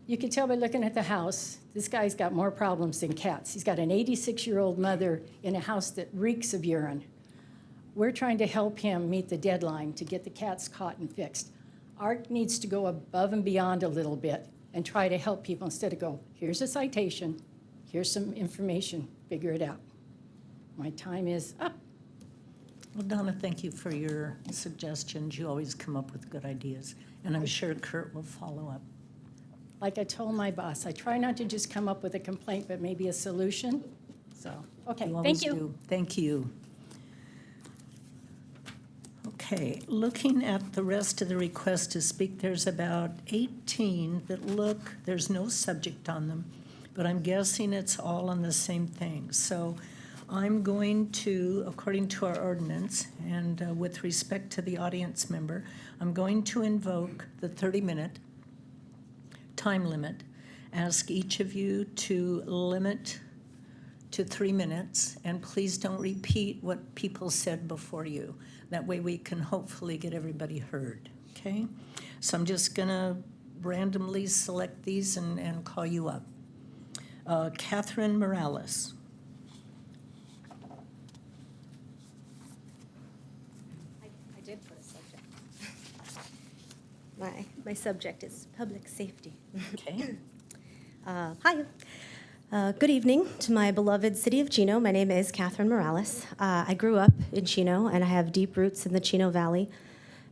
You can tell by looking at the house, this guy's got more problems than cats. He's got an 86-year-old mother in a house that reeks of urine. We're trying to help him meet the deadline to get the cats caught and fixed. ARC needs to go above and beyond a little bit and try to help people instead of go, here's a citation, here's some information, figure it out. My time is up. Well, Donna, thank you for your suggestions. You always come up with good ideas, and I'm sure Kurt will follow up. Like I told my boss, I try not to just come up with a complaint, but maybe a solution. So, okay, thank you. Do. Thank you. Okay, looking at the rest of the request to speak, there's about 18 that look, there's no subject on them, but I'm guessing it's all on the same thing. So I'm going to, according to our ordinance, and with respect to the audience member, I'm going to invoke the 30-minute time limit. Ask each of you to limit to 3 minutes, and please don't repeat what people said before you. That way we can hopefully get everybody heard, okay? So I'm just gonna randomly select these and call you up. Catherine Morales. I did put a subject. My subject is public safety. Okay. Hi. Good evening to my beloved city of Chino. My name is Catherine Morales. I grew up in Chino, and I have deep roots in the Chino Valley.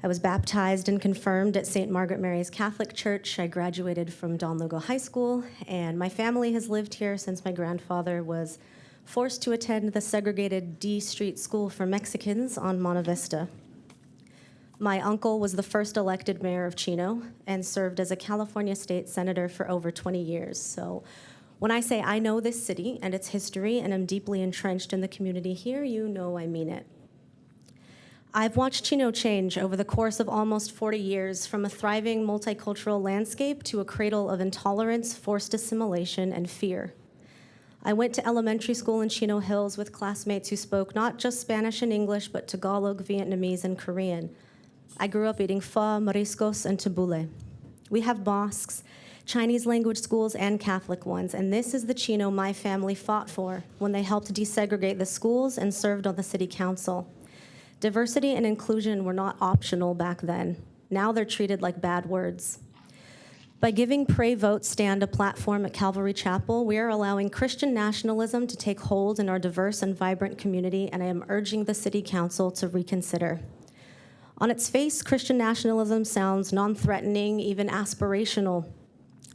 I was baptized and confirmed at St. Margaret Mary's Catholic Church. I graduated from Don Lugo High School, and my family has lived here since my grandfather was forced to attend the segregated D Street School for Mexicans on Monte Vista. My uncle was the first elected mayor of Chino and served as a California state senator for over 20 years. So when I say I know this city and its history and am deeply entrenched in the community here, you know I mean it. I've watched Chino change over the course of almost 40 years, from a thriving multicultural landscape to a cradle of intolerance, forced assimilation, and fear. I went to elementary school in Chino Hills with classmates who spoke not just Spanish and English, but Tagalog, Vietnamese, and Korean. I grew up eating pho, mariscos, and tabule. We have mosques, Chinese language schools, and Catholic ones, and this is the Chino my family fought for when they helped desegregate the schools and served on the city council. Diversity and inclusion were not optional back then. Now they're treated like bad words. By giving Pray Vote Stand a platform at Calvary Chapel, we are allowing Christian nationalism to take hold in our diverse and vibrant community, and I am urging the city council to reconsider. On its face, Christian nationalism sounds non-threatening, even aspirational.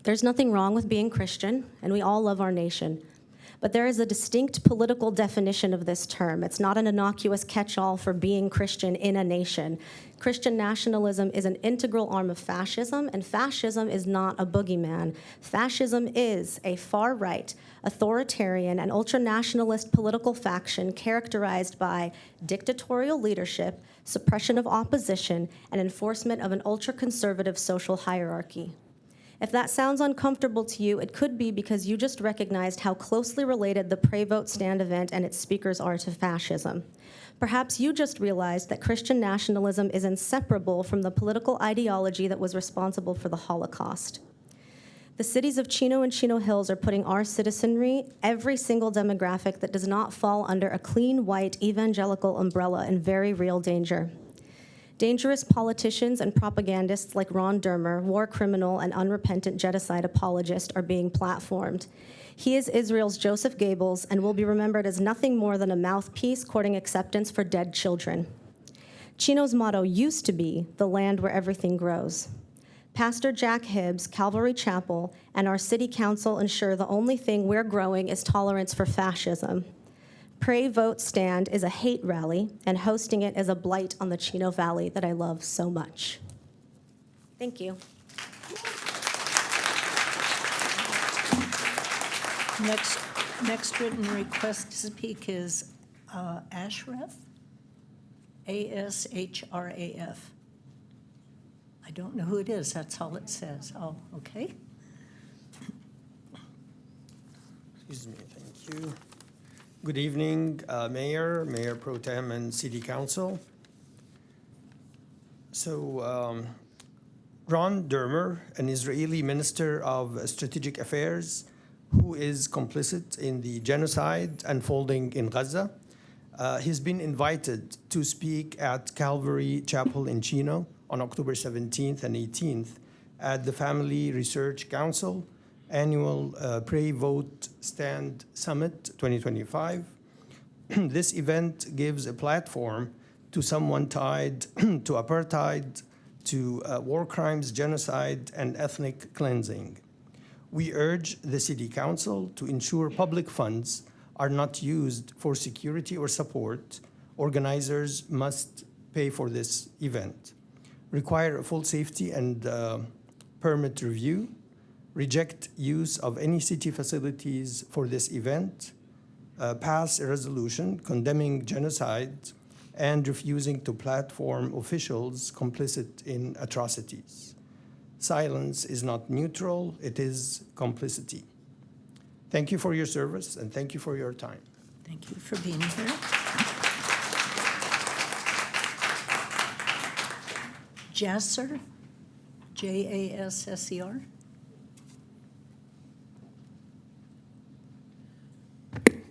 There's nothing wrong with being Christian, and we all love our nation. But there is a distinct political definition of this term. It's not an innocuous catch-all for being Christian in a nation. Christian nationalism is an integral arm of fascism, and fascism is not a boogeyman. Fascism is a far-right, authoritarian, and ultranationalist political faction characterized by dictatorial leadership, suppression of opposition, and enforcement of an ultra-conservative social hierarchy. If that sounds uncomfortable to you, it could be because you just recognized how closely related the Pray Vote Stand event and its speakers are to fascism. Perhaps you just realized that Christian nationalism is inseparable from the political ideology that was responsible for the Holocaust. The cities of Chino and Chino Hills are putting our citizenry, every single demographic that does not fall under a clean, white, evangelical umbrella, in very real danger. Dangerous politicians and propagandists like Ron Dermer, war criminal and unrepentant genocide apologist, are being platformed. He is Israel's Joseph Goebbels and will be remembered as nothing more than a mouthpiece courting acceptance for dead children. Chino's motto used to be the land where everything grows. Pastor Jack Hibbs, Calvary Chapel, and our city council ensure the only thing we're growing is tolerance for fascism. Pray Vote Stand is a hate rally, and hosting it is a blight on the Chino Valley that I love so much. Thank you. Next written request to speak is Ashraf, A-S-H-R-A-F. I don't know who it is, that's all it says. Oh, okay. Excuse me, thank you. Good evening, Mayor Pro Tem, and City Council. So, Ron Dermer, an Israeli Minister of Strategic Affairs, who is complicit in the genocide unfolding in Gaza, he's been invited to speak at Calvary Chapel in Chino on October 17th and 18th at the Family Research Council Annual Pray Vote Stand Summit 2025. This event gives a platform to someone tied to apartheid, to war crimes, genocide, and ethnic cleansing. We urge the City Council to ensure public funds are not used for security or support. Organizers must pay for this event. Require a full safety and permit review. reject use of any city facilities for this event, pass a resolution condemning genocide and refusing to platform officials complicit in atrocities. Silence is not neutral, it is complicity. Thank you for your service and thank you for your time. Thank you for being here. Jasser, Jasser.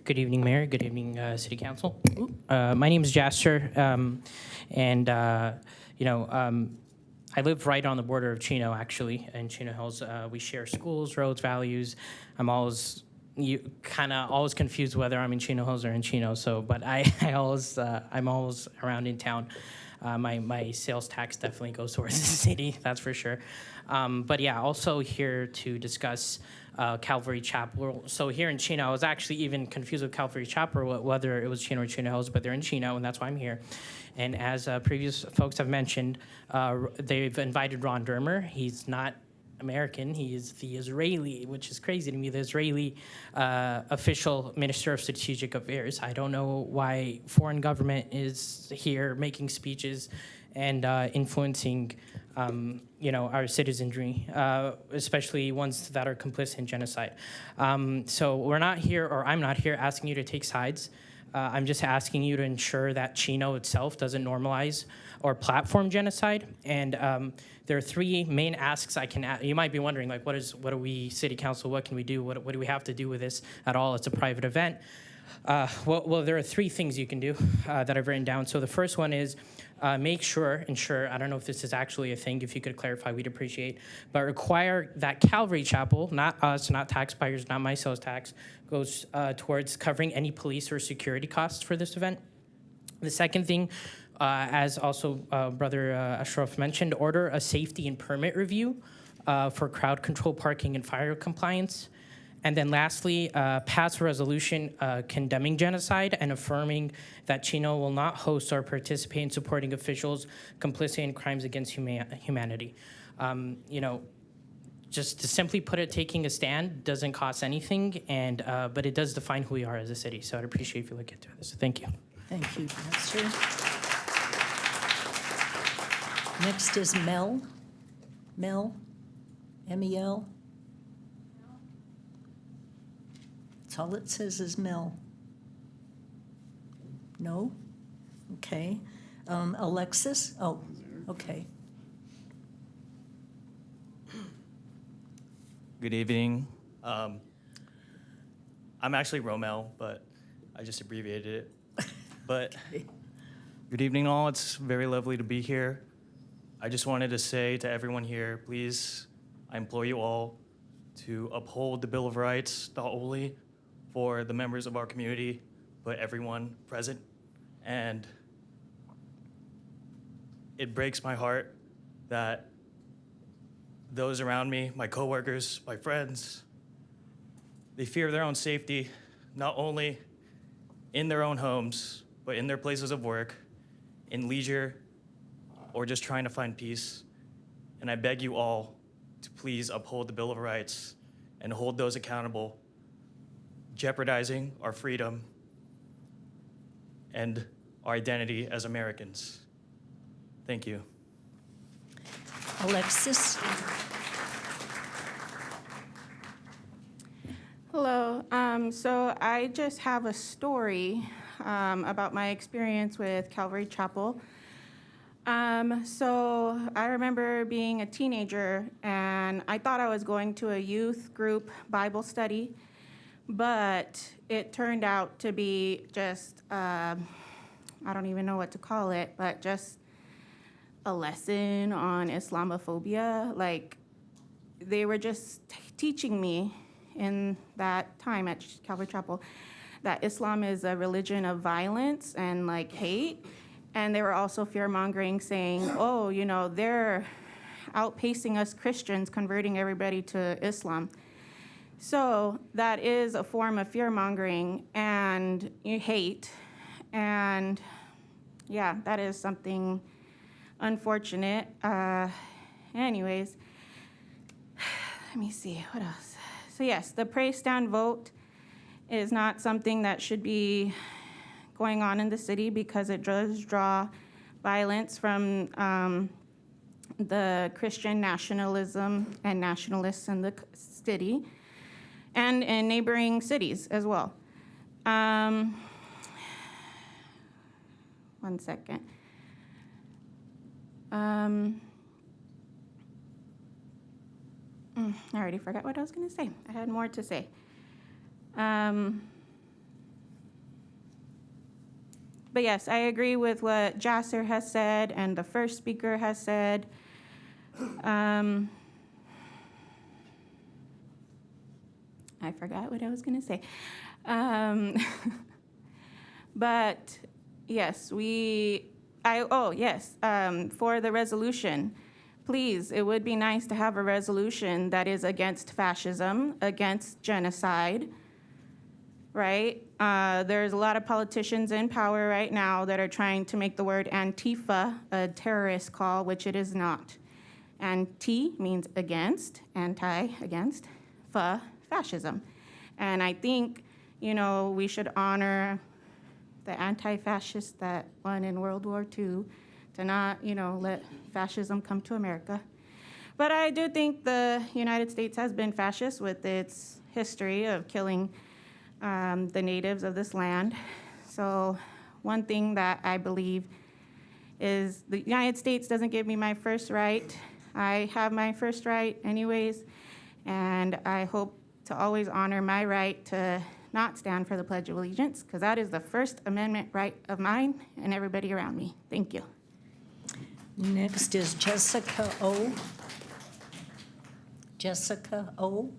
Good evening, Mayor. Good evening, City Council. My name is Jasper, I live right on the border of Chino, actually, in Chino Hills. We share schools, roads, values. I'm always always confused whether I'm in Chino Hills or in Chino. But I'm always around in town. My sales tax definitely goes towards the city, that's for sure. Also here to discuss Calvary Chapel. So here in Chino, I was actually even confused with Calvary Chapel, whether it was Chino or Chino Hills, but they're in Chino, and that's why I'm here. And as previous folks have mentioned, they've invited Ron Dermer. He's not American, he is the Israeli, which is crazy to me, the Israeli official Minister of Strategic Affairs. I don't know why foreign government is here making speeches and influencing our citizenry, especially ones that are complicit in genocide. So we're not here, or I'm not here asking you to take sides. I'm just asking you to ensure that Chino itself doesn't normalize or platform genocide. And there are three main asks I can ask. You might be wondering, like, what are we, City Council, what can we do? What do we have to do with this at all? It's a private event. Well, there are three things you can do that I've written down. So the first one is ensure, I don't know if this is actually a thing, if you could clarify, we'd appreciate, but require that Calvary Chapel, not us, not taxpayers, not my sales tax, goes towards covering any police or security costs for this event. The second thing, as also Brother Ashraf mentioned, order a safety and permit review for crowd control, parking, and fire compliance. And then lastly, pass a resolution condemning genocide and affirming that Chino will not host or participate in supporting officials complicit in crimes against humanity. Just to simply put it, taking a stand doesn't cost anything, but it does define who we are as a city. So I'd appreciate if you look into this. Thank you. Thank you, Pastor. Next is Mel. Mel, M-E-L. That's all it says is Mel. No? Okay. Alexis? Oh, okay. Good evening. I'm actually Romel, but I just abbreviated it. But good evening all. It's very lovely to be here. I just wanted to say to everyone here, please, I implore you all to uphold the Bill of Rights, not only for the members of our community, but everyone present. And it breaks my heart that those around me, my coworkers, my friends, they fear their own safety, not only in their own homes, but in their places of work, in leisure, or just trying to find peace. And I beg you all to please uphold the Bill of Rights and hold those accountable, jeopardizing our freedom and our identity as Americans. Thank you. Alexis? Hello. So I just have a story about my experience with Calvary Chapel. So I remember being a teenager, and I thought I was going to a youth group Bible study, but it turned out to be just, I don't even know what to call it, but just a lesson on Islamophobia. Like, they were just teaching me in that time at Calvary Chapel that Islam is a religion of violence and like hate. And they were also fear-mongering, saying, oh, you know, they're outpacing us Christians, converting everybody to Islam. So that is a form of fear-mongering and hate. And yeah, that is something unfortunate. Anyways, let me see, what else? So yes, the pray stand vote is not something that should be going on in the city because it does draw violence from the Christian nationalism and nationalists in the city and in neighboring cities as well. One second. I already forgot what I was going to say. I had more to say. But yes, I agree with what Jasser has said and the first speaker has said. I forgot what I was going to say. But yes, for the resolution, please, it would be nice to have a resolution that is against fascism, against genocide, right? There's a lot of politicians in power right now that are trying to make the word Antifa a terrorist call, which it is not. Anti means against, anti, against, fa, fascism. And I think, we should honor the anti-fascists that won in World War II to not, let fascism come to America. But I do think the United States has been fascist with its history of killing the natives of this land. So one thing that I believe is the United States doesn't give me my first right. I have my first right anyways, and I hope to always honor my right to not stand for the Pledge of Allegiance, because that is the First Amendment right of mine and everybody around me. Thank you. Next is Jessica O. Jessica O.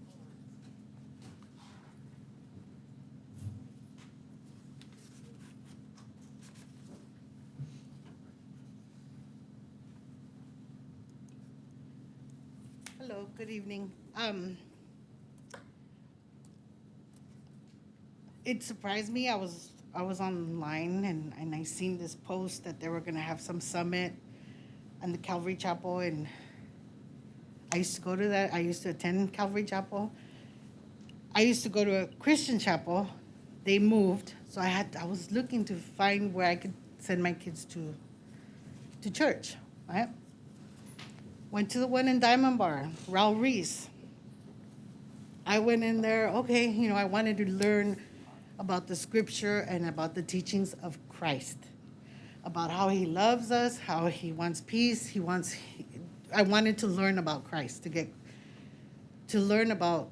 Hello, good evening. It surprised me. I was online and I seen this post that they were gonna have some summit in the Calvary Chapel, and I used to go to that. I used to attend Calvary Chapel. I used to go to a Christian chapel. They moved, so I was looking to find where I could send my kids to church, right? Went to the one in Diamond Bar, Raul Reese. I went in there, okay, I wanted to learn about the scripture and about the teachings of Christ, about how he loves us, how he wants peace, I wanted to learn about Christ, to learn about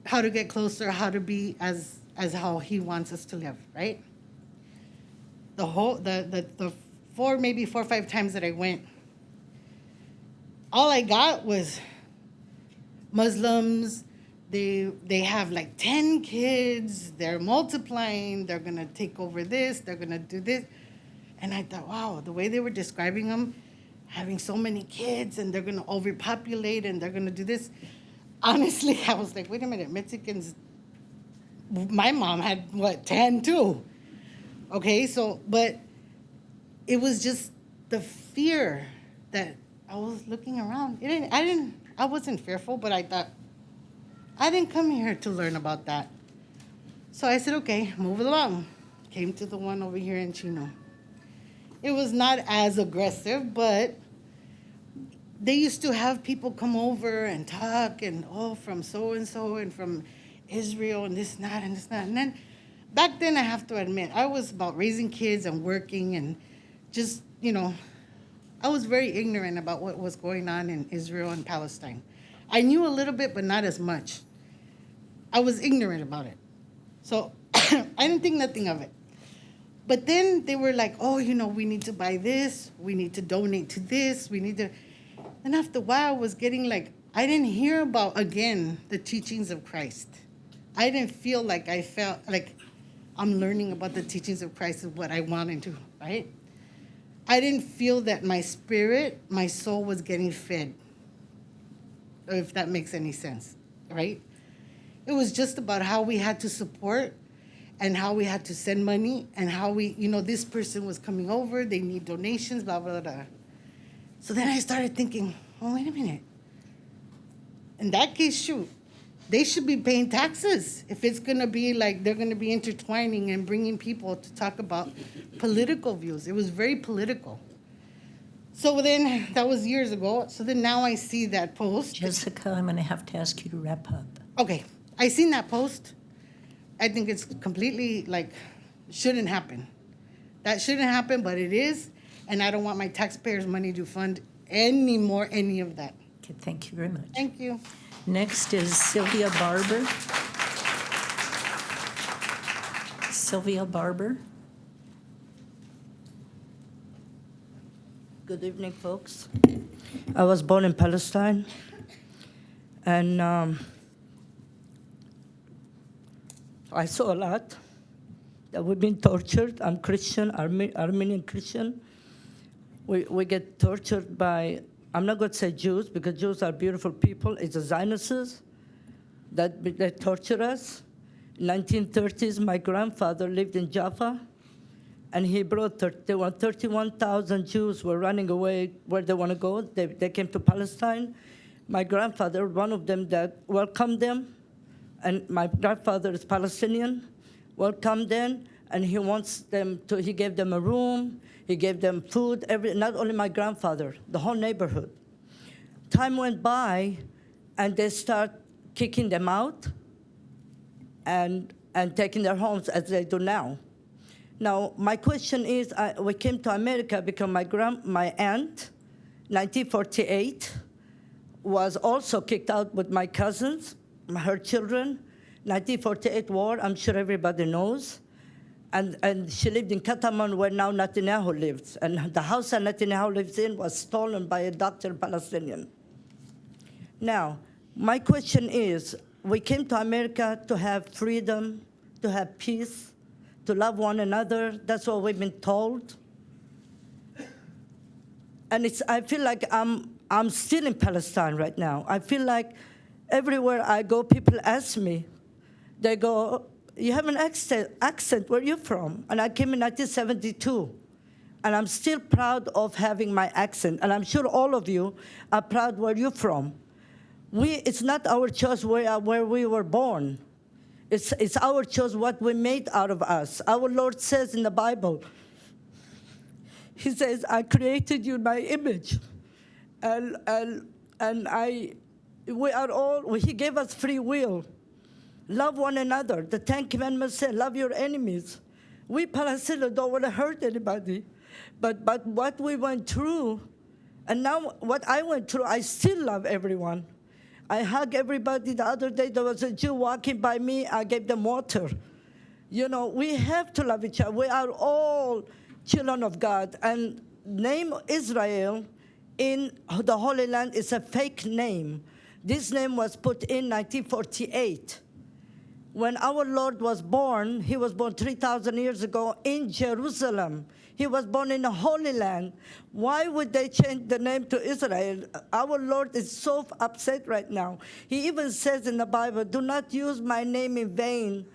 how to get closer, how to be as how he wants us to live, right? The 4 or 5 times that I went, all I got was Muslims. They have like 10 kids. They're multiplying. They're gonna take over this. They're gonna do this. And I thought, wow, the way they were describing them, having so many kids, and they're gonna overpopulate, and they're gonna do this. Honestly, I was like, wait a minute, Mexicans. My mom had 10 too. Okay, but it was just the fear that I was looking around. I wasn't fearful, but I thought, I didn't come here to learn about that. So I said, okay, move along. Came to the one over here in Chino. It was not as aggressive, but they used to have people come over and talk and, from so-and-so and from Israel and this and that and this and that. And then back then, I have to admit, I was about raising kids and working and just, I was very ignorant about what was going on in Israel and Palestine. I knew a little bit, but not as much. I was ignorant about it. So I didn't think nothing of it. But then they were like, we need to buy this. We need to donate to this. And after a while, I was getting like, I didn't hear about, again, the teachings of Christ. I didn't feel like I felt like I'm learning about the teachings of Christ is what I wanted to, right? I didn't feel that my spirit, my soul was getting fed, if that makes any sense, right? It was just about how we had to support and how we had to send money and how this person was coming over, they need donations, blah, blah, blah. So then I started thinking, wait a minute. In that case, shoot, they should be paying taxes if it's gonna be like they're gonna be intertwining and bringing people to talk about political views. It was very political. So then, that was years ago. So then now I see that post. Jessica, I'm going to have to ask you to wrap up. Okay, I seen that post. I think it's completely like, shouldn't happen. That shouldn't happen, but it is. And I don't want my taxpayers' money to fund any of that. Okay, thank you very much. Thank you. Next is Sylvia Barber. Sylvia Barber. Good evening, folks. I was born in Palestine, and I saw a lot that we've been tortured. I'm Christian, Armenian Christian. We get tortured by, I'm not going to say Jews, because Jews are beautiful people. It's the Zionists that torture us. In 1930s, my grandfather lived in Jaffa, and he brought 31,000 Jews were running away where they want to go. They came to Palestine. My grandfather, one of them that welcomed them, and my grandfather is Palestinian, welcomed them, and he gave them a room, he gave them food, not only my grandfather, the whole neighborhood. Time went by, and they start kicking them out and taking their homes as they do now. Now, my question is, we came to America because my aunt, 1948, was also kicked out with my cousins, her children. 1948 war, I'm sure everybody knows. And she lived in Kataman, where now Netanyahu lives. And the house that Netanyahu lives in was stolen by a doctor Palestinian. Now, my question is, we came to America to have freedom, to have peace, to love one another. That's what we've been told. And I feel like I'm still in Palestine right now. I feel like everywhere I go, people ask me, they go, you have an accent, where are you from? And I came in 1972. And I'm still proud of having my accent. And I'm sure all of you are proud where you're from. It's not our choice where we were born. It's our choice what we made out of us. Our Lord says in the Bible, he says, I created you in my image. He gave us free will. Love one another. The 10 Commandments say, love your enemies. We Palestinians don't want to hurt anybody. But what we went through, and now what I went through, I still love everyone. I hug everybody. The other day, there was a Jew walking by me. I gave them water. You know, we have to love each other. We are all children of God. And name Israel in the Holy Land is a fake name. This name was put in 1948. When our Lord was born, he was born 3,000 years ago in Jerusalem. He was born in the Holy Land. Why would they change the name to Israel? Our Lord is so upset right now. He even says in the Bible, do not use my name in vain.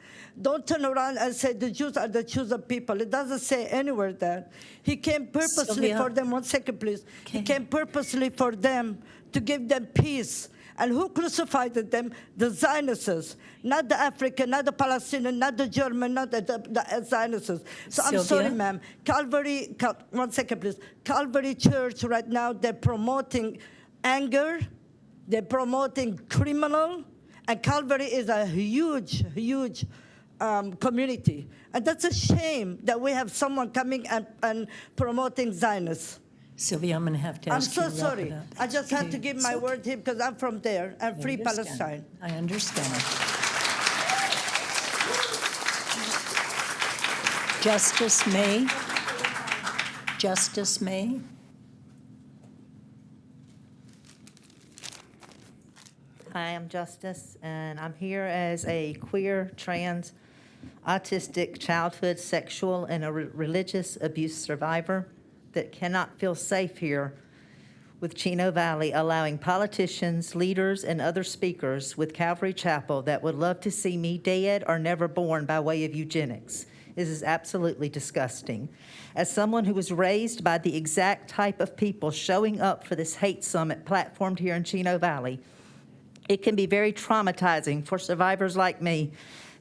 Don't turn around and say the Jews are the chosen people. It doesn't say anywhere that. He came purposely for them. 1 second, please. Okay. He came purposely for them to give them peace. And who crucified them? The Zionists, not the African, not the Palestinian, not the German, not the Zionists. So Sylvia? I'm sorry, ma'am. Calvary, 1 second, please. Calvary Church right now, they're promoting anger. They're promoting criminal. And Calvary is a huge community. And that's a shame that we have someone coming and promoting Zionists. Sylvia, I'm going to have to ask you to wrap it up. I'm so sorry. I just had to give my word here because I'm from there. I'm free Palestine. I understand. Justice May. Justice May. Hi, I'm Justice, and I'm here as a queer, trans, autistic childhood sexual and religious abuse survivor that cannot feel safe here with Chino Valley, allowing politicians, leaders, and other speakers with Calvary Chapel that would love to see me dead or never born by way of eugenics. This is absolutely disgusting. As someone who was raised by the exact type of people showing up for this hate summit platformed here in Chino Valley, It can be very traumatizing for survivors like me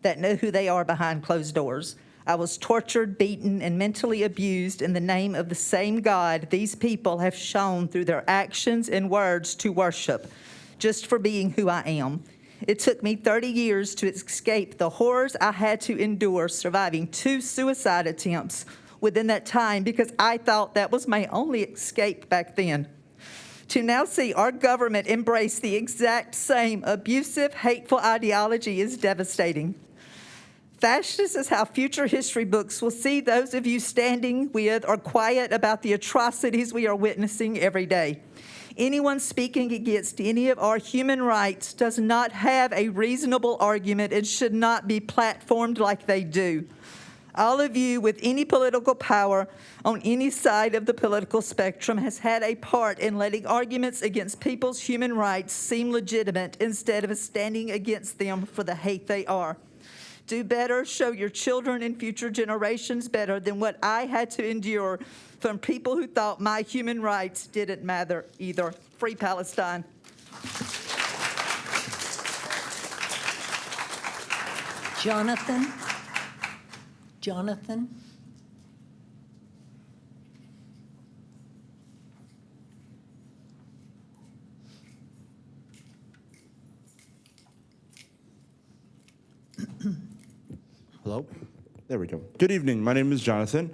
that know who they are behind closed doors. I was tortured, beaten, and mentally abused in the name of the same God these people have shown through their actions and words to worship, just for being who I am. It took me 30 years to escape the horrors I had to endure, surviving 2 suicide attempts within that time because I thought that was my only escape back then. To now see our government embrace the exact same abusive, hateful ideology is devastating. Fascist is how future history books will see those of you standing with or quiet about the atrocities we are witnessing every day. Anyone speaking against any of our human rights does not have a reasonable argument and should not be platformed like they do. All of you with any political power on any side of the political spectrum has had a part in letting arguments against people's human rights seem legitimate instead of standing against them for the hate they are. Do better, show your children and future generations better than what I had to endure from people who thought my human rights didn't matter either. Free Palestine. Jonathan? Jonathan? Hello? There we go. Good evening. My name is Jonathan.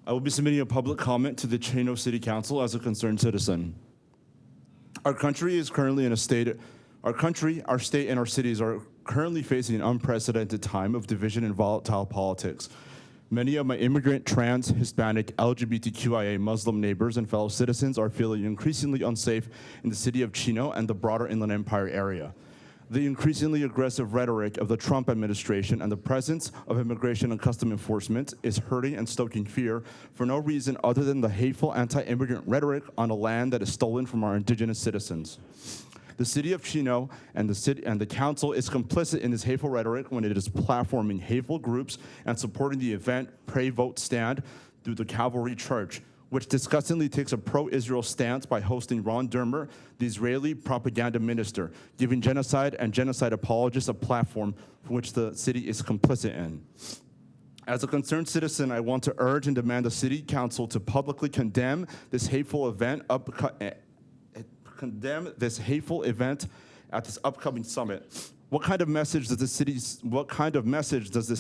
I will be submitting a public comment to the Chino City Council as a concerned citizen. Our country is currently in a state, our state, and our cities are currently facing an unprecedented time of division and volatile politics. Many of my immigrant, trans, Hispanic, LGBTQIA, Muslim neighbors and fellow citizens are feeling increasingly unsafe in the city of Chino and the broader Inland Empire area. The increasingly aggressive rhetoric of the Trump administration and the presence of immigration and custom enforcement is hurting and stoking fear for no reason other than the hateful anti-immigrant rhetoric on a land that is stolen from our indigenous citizens. The city of Chino and the council is complicit in this hateful rhetoric when it is platforming hateful groups and supporting the event Pray Vote Stand through the Calvary Church, which disgustingly takes a pro-Israel stance by hosting Ron Dermer, the Israeli propaganda minister, giving genocide and genocide apologists a platform for which the city is complicit in. As a concerned citizen, I want to urge and demand the city council to publicly condemn this hateful event at this upcoming summit. What kind of message does this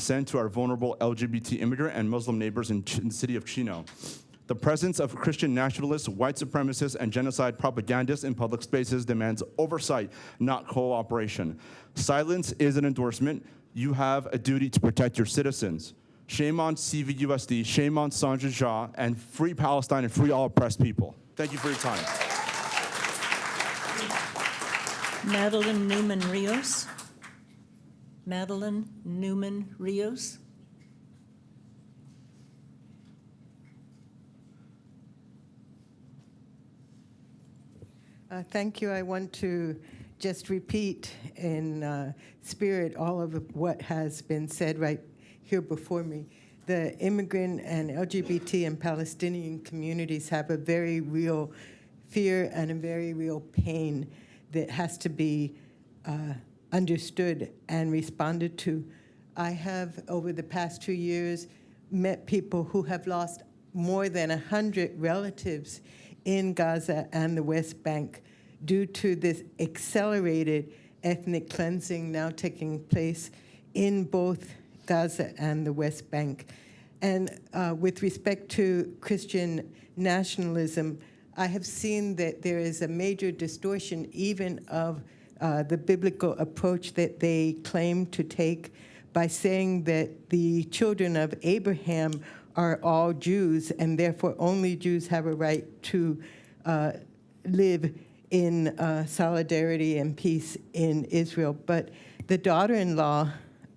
send to our vulnerable LGBT immigrant and Muslim neighbors in the city of Chino? The presence of Christian nationalists, white supremacists, and genocide propagandists in public spaces demands oversight, not cooperation. Silence is an endorsement. You have a duty to protect your citizens. Shame on CVUSD, shame on Sandra Jha, and free Palestine and free all oppressed people. Thank you for your time. Madeline Newman Rios. Madeline Newman Rios. Thank you. I want to just repeat in spirit all of what has been said right here before me. The immigrant and LGBT and Palestinian communities have a very real fear and a very real pain that has to be understood and responded to. I have, over the past 2 years, met people who have lost more than 100 relatives in Gaza and the West Bank due to this accelerated ethnic cleansing now taking place in both Gaza and the West Bank. And with respect to Christian nationalism, I have seen that there is a major distortion even of the biblical approach that they claim to take by saying that the children of Abraham are all Jews, and therefore only Jews have a right to live in solidarity and peace in Israel. But the daughter-in-law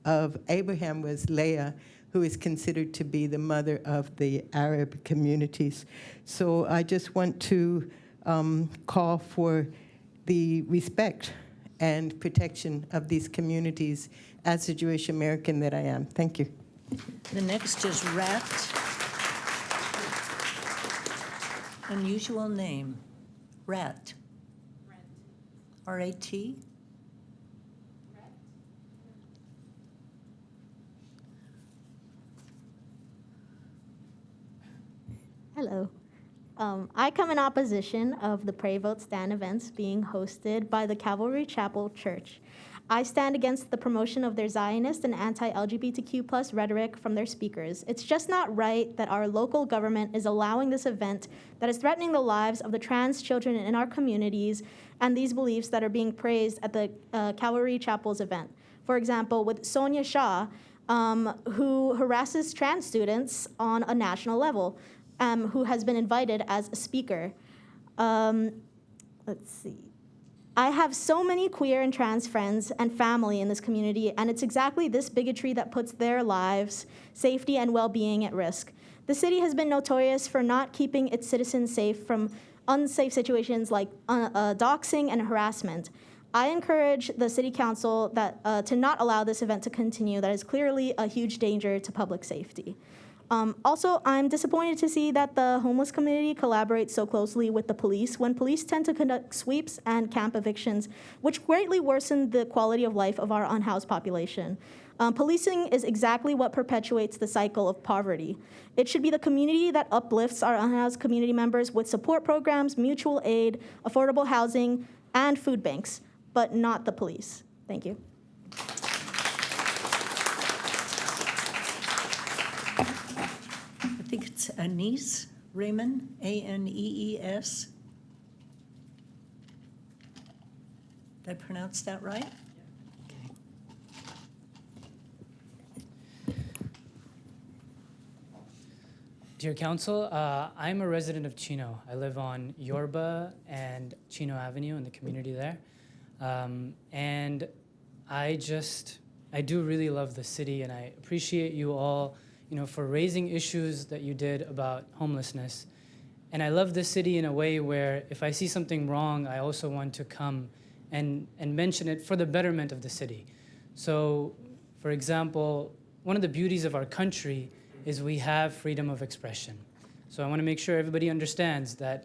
of Abraham was Leah, who is considered to be the mother of the Arab communities. So I just want to call for the respect and protection of these communities as a Jewish American that I am. Thank you. The next is Rat. Unusual name. Rat. R-A-T? Hello. I come in opposition of the Pray Vote Stand events being hosted by the Calvary Chapel Church. I stand against the promotion of their Zionist and anti-LGBTQ+ rhetoric from their speakers. It's just not right that our local government is allowing this event that is threatening the lives of the trans children in our communities and these beliefs that are being praised at the Calvary Chapel's event. For example, with Sonia Shah, who harasses trans students on a national level, who has been invited as a speaker. Let's see. I have so many queer and trans friends and family in this community, and it's exactly this bigotry that puts their lives, safety, and well-being at risk. The city has been notorious for not keeping its citizens safe from unsafe situations like doxing and harassment. I encourage the city council to not allow this event to continue. That is clearly a huge danger to public safety. Also, I'm disappointed to see that the homeless community collaborates so closely with the police when police tend to conduct sweeps and camp evictions, which greatly worsen the quality of life of our unhoused population. Policing is exactly what perpetuates the cycle of poverty. It should be the community that uplifts our unhoused community members with support programs, mutual aid, affordable housing, and food banks, but not the police. Thank you. I think it's Anise Raymond, A-N-E-E-S. Did I pronounce that right? Dear Council, I'm a resident of Chino. I live on Yorba and Chino Avenue in the community there. And I do really love the city, and I appreciate you all, for raising issues that you did about homelessness. And I love the city in a way where if I see something wrong, I also want to come and mention it for the betterment of the city. So, for example, one of the beauties of our country is we have freedom of expression. So I want to make sure everybody understands that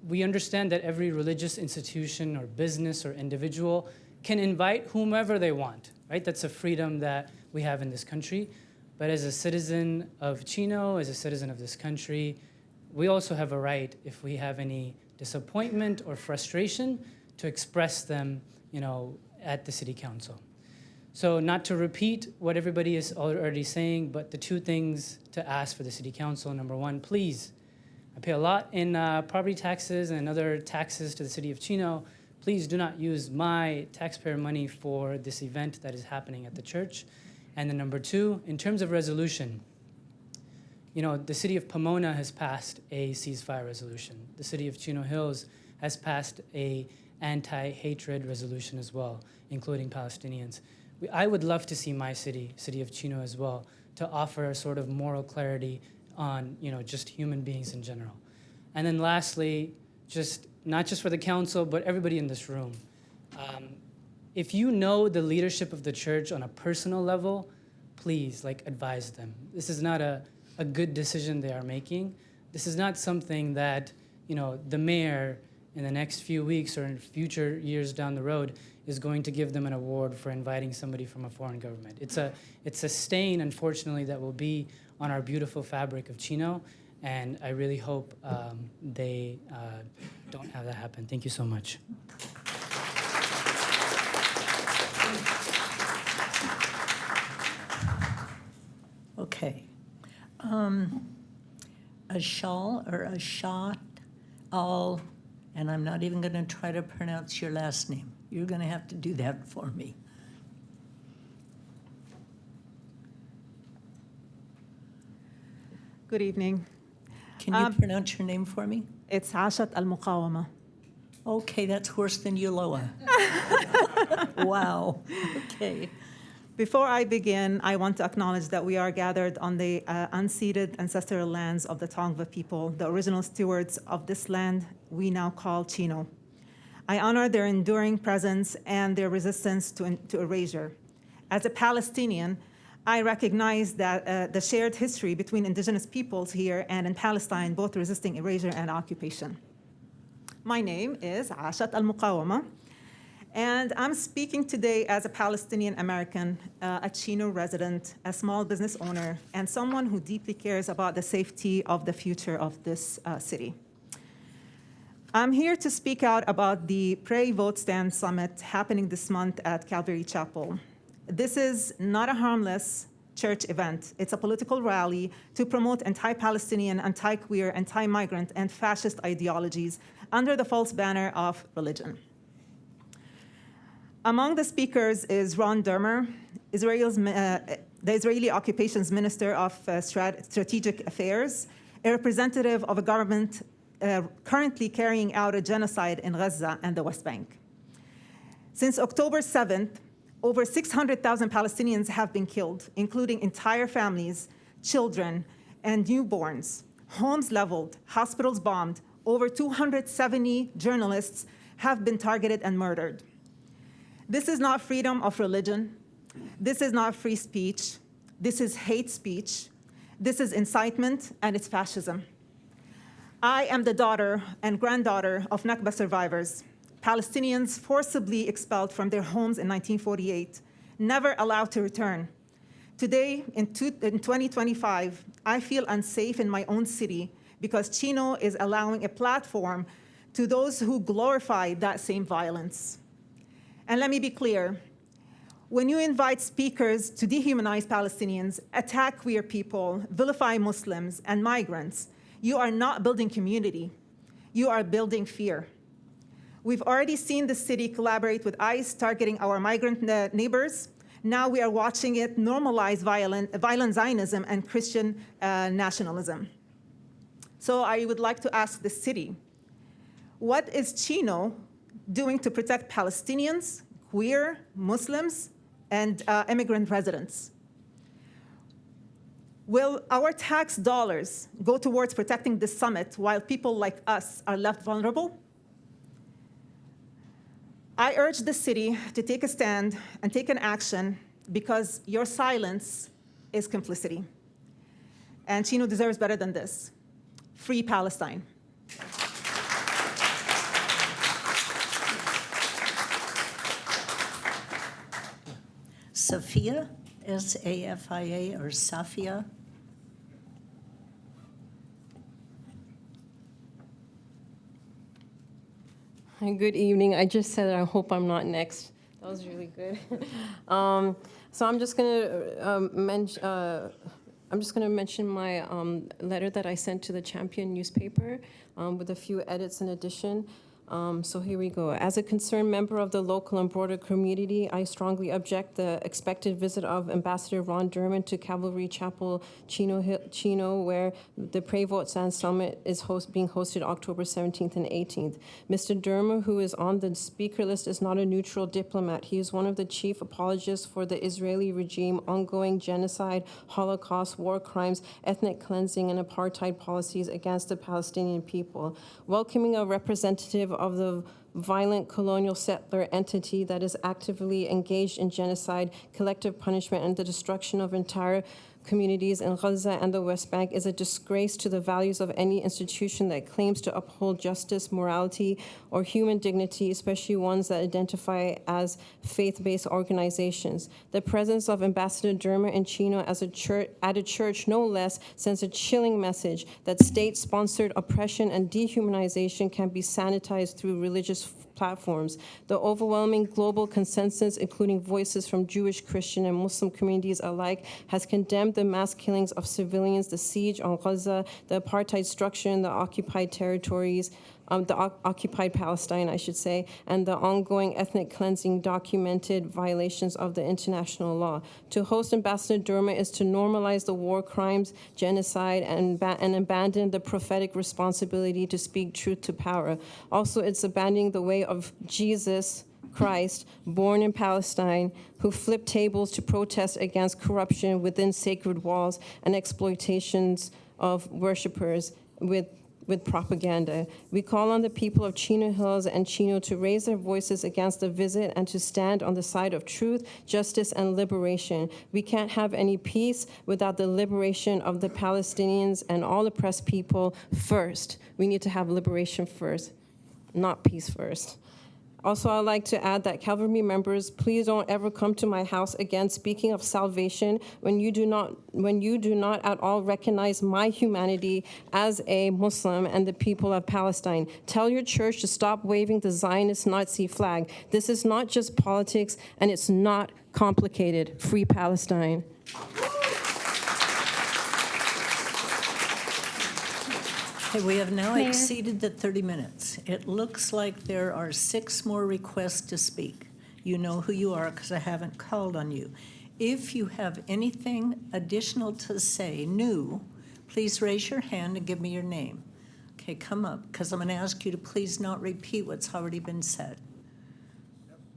we understand that every religious institution or business or individual can invite whomever they want, right? That's a freedom that we have in this country. But as a citizen of Chino, as a citizen of this country, we also have a right, if we have any disappointment or frustration, to express them, at the city council. So not to repeat what everybody is already saying, but the two things to ask for the city council. Number one, please, I pay a lot in property taxes and other taxes to the city of Chino. Please do not use my taxpayer money for this event that is happening at the church. And then number two, in terms of resolution, the city of Pomona has passed a ceasefire resolution. The city of Chino Hills has passed a anti-hatred resolution as well, including Palestinians. I would love to see my city of Chino as well, to offer a sort of moral clarity on, just human beings in general. And then lastly, not just for the council, but everybody in this room. If you know the leadership of the church on a personal level, please, advise them. This is not a good decision they are making. This is not something that, the mayor in the next few weeks or in future years down the road is going to give them an award for inviting somebody from a foreign government. It's a stain, unfortunately, that will be on our beautiful fabric of Chino, and I really hope they don't have that happen. Thank you so much. Okay. A shawl or a shot, all, and I'm not even going to try to pronounce your last name. You're going to have to do that for me. Good evening. Can you pronounce your name for me? It's Ashat Al-Muqawama. Okay, that's worse than Uloa. Wow. Okay. Before I begin, I want to acknowledge that we are gathered on the unceded ancestral lands of the Tongva people, the original stewards of this land we now call Chino. I honor their enduring presence and their resistance to erasure. As a Palestinian, I recognize that the shared history between indigenous peoples here and in Palestine, both resisting erasure and occupation. My name is Ashat Al-Muqawama, And I'm speaking today as a Palestinian American, a Chino resident, a small business owner, and someone who deeply cares about the safety of the future of this city. I'm here to speak out about the Pray, Vote, Stand Summit happening this month at Calvary Chapel. This is not a harmless church event. It's a political rally to promote anti-Palestinian, anti-queer, anti-migrant, and fascist ideologies under the false banner of religion. Among the speakers is Ron Dermer, the Israeli Occupations Minister of Strategic Affairs, a representative of a government currently carrying out a genocide in Gaza and the West Bank. Since October 7th, over 600,000 Palestinians have been killed, including entire families, children, and newborns, homes leveled, hospitals bombed, over 270 journalists have been targeted and murdered. This is not freedom of religion. This is not free speech. This is hate speech. This is incitement, and it's fascism. I am the daughter and granddaughter of Nakba survivors, Palestinians forcibly expelled from their homes in 1948, never allowed to return. Today, in 2025, I feel unsafe in my own city because Chino is allowing a platform to those who glorify that same violence. And let me be clear, when you invite speakers to dehumanize Palestinians, attack queer people, vilify Muslims and migrants, you are not building community, you are building fear. We've already seen the city collaborate with ICE, targeting our migrant neighbors. Now we are watching it normalize violent Zionism and Christian nationalism. So I would like to ask the city, what is Chino doing to protect Palestinians, queer, Muslims, and immigrant residents? Will our tax dollars go towards protecting this summit while people like us are left vulnerable? I urge the city to take a stand and take an action because your silence is complicity. And Chino deserves better than this. Free Palestine. Safia, S-A-F-I-A, or Safia? Hi, good evening. I just said I hope I'm not next. That was really good. So I'm just gonna mention my letter that I sent to the Champion newspaper with a few edits in addition. So here we go. As a concerned member of the local and broader community, I strongly object the expected visit of Ambassador Ron Dermer to Calvary Chapel, Chino, where the Pray, Vote, Stand Summit is being hosted October 17th and 18th. Mr. Dermer, who is on the speaker list, is not a neutral diplomat. He is one of the chief apologists for the Israeli regime, ongoing genocide, Holocaust, war crimes, ethnic cleansing, and apartheid policies against the Palestinian people. Welcoming a representative of the violent colonial settler entity that is actively engaged in genocide, collective punishment, and the destruction of entire communities in Gaza and the West Bank is a disgrace to the values of any institution that claims to uphold justice, morality, or human dignity, especially ones that identify as faith-based organizations. The presence of Ambassador Dermer and Chino at a church, no less, sends a chilling message that state-sponsored oppression and dehumanization can be sanitized through religious platforms. The overwhelming global consensus, including voices from Jewish, Christian, and Muslim communities alike, has condemned the mass killings of civilians, the siege on Gaza, the apartheid structure in the occupied territories, occupied Palestine, I should say, and the ongoing ethnic cleansing documented violations of the international law. To host Ambassador Dermer is to normalize the war crimes, genocide, and abandon the prophetic responsibility to speak truth to power. Also, it's abandoning the way of Jesus Christ, born in Palestine, who flipped tables to protest against corruption within sacred walls and exploitations of worshipers with propaganda. We call on the people of Chino Hills and Chino to raise their voices against the visit and to stand on the side of truth, justice, and liberation. We can't have any peace without the liberation of the Palestinians and all oppressed people first. We need to have liberation first, not peace first. Also, I'd like to add that Calvary members, please don't ever come to my house again speaking of salvation when you do not at all recognize my humanity as a Muslim and the people of Palestine. Tell your church to stop waving the Zionist Nazi flag. This is not just politics, and it's not complicated. Free Palestine. Okay, we have now Mayor. exceeded the 30 minutes. It looks like there are 6 more requests to speak. You know who you are because I haven't called on you. If you have anything additional to say, new, please raise your hand and give me your name. Okay, come up, because I'm going to ask you to please not repeat what's already been said.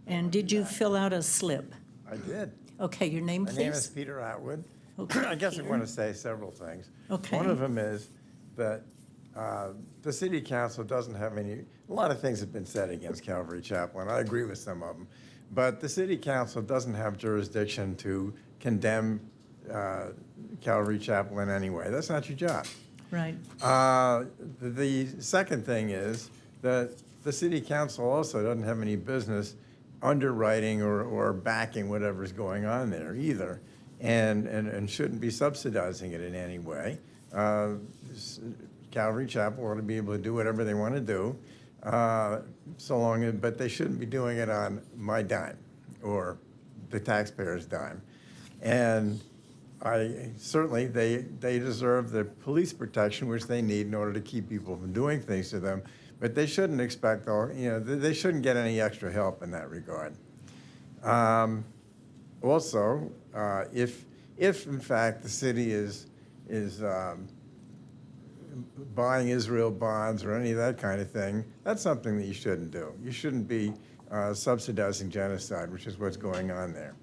And did you fill out a slip? I did. Okay, your name, My please? name is Peter Atwood. Okay, I guess Peter. I want to say several things. Okay. One of them is that the city council doesn't have a lot of things have been said against Calvary Chapel, and I agree with some of them. But the city council doesn't have jurisdiction to condemn Calvary Chapel in any way. That's not your job. Right. The second thing is that the city council also doesn't have any business underwriting or backing whatever's going on there either, and shouldn't be subsidizing it in any way. Calvary Chapel ought to be able to do whatever they want to do, but they shouldn't be doing it on my dime or the taxpayers' dime. And certainly they deserve the police protection which they need in order to keep people from doing things to them, but they shouldn't expect they shouldn't get any extra help in that regard. Also, if in fact the city is buying Israel bonds or any of that kind of thing, that's something that you shouldn't do. You shouldn't be subsidizing genocide, which is what's going on there.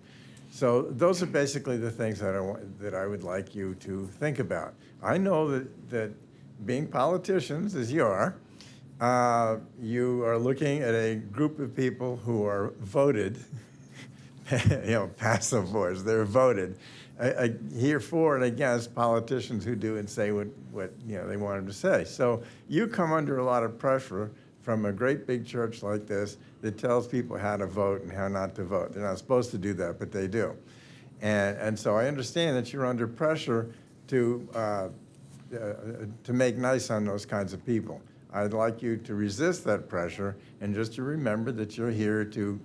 So those are basically the things that I would like you to think about. I know that being politicians, as you are looking at a group of people who are voted, passive votes. They're voted. I hear for and against politicians who do and say what they want them to say. So you come under a lot of pressure from a great big church like this that tells people how to vote and how not to vote. They're not supposed to do that, but they do. And so I understand that you're under pressure to make nice on those kinds of people. I'd like you to resist that pressure and just to remember that you're here to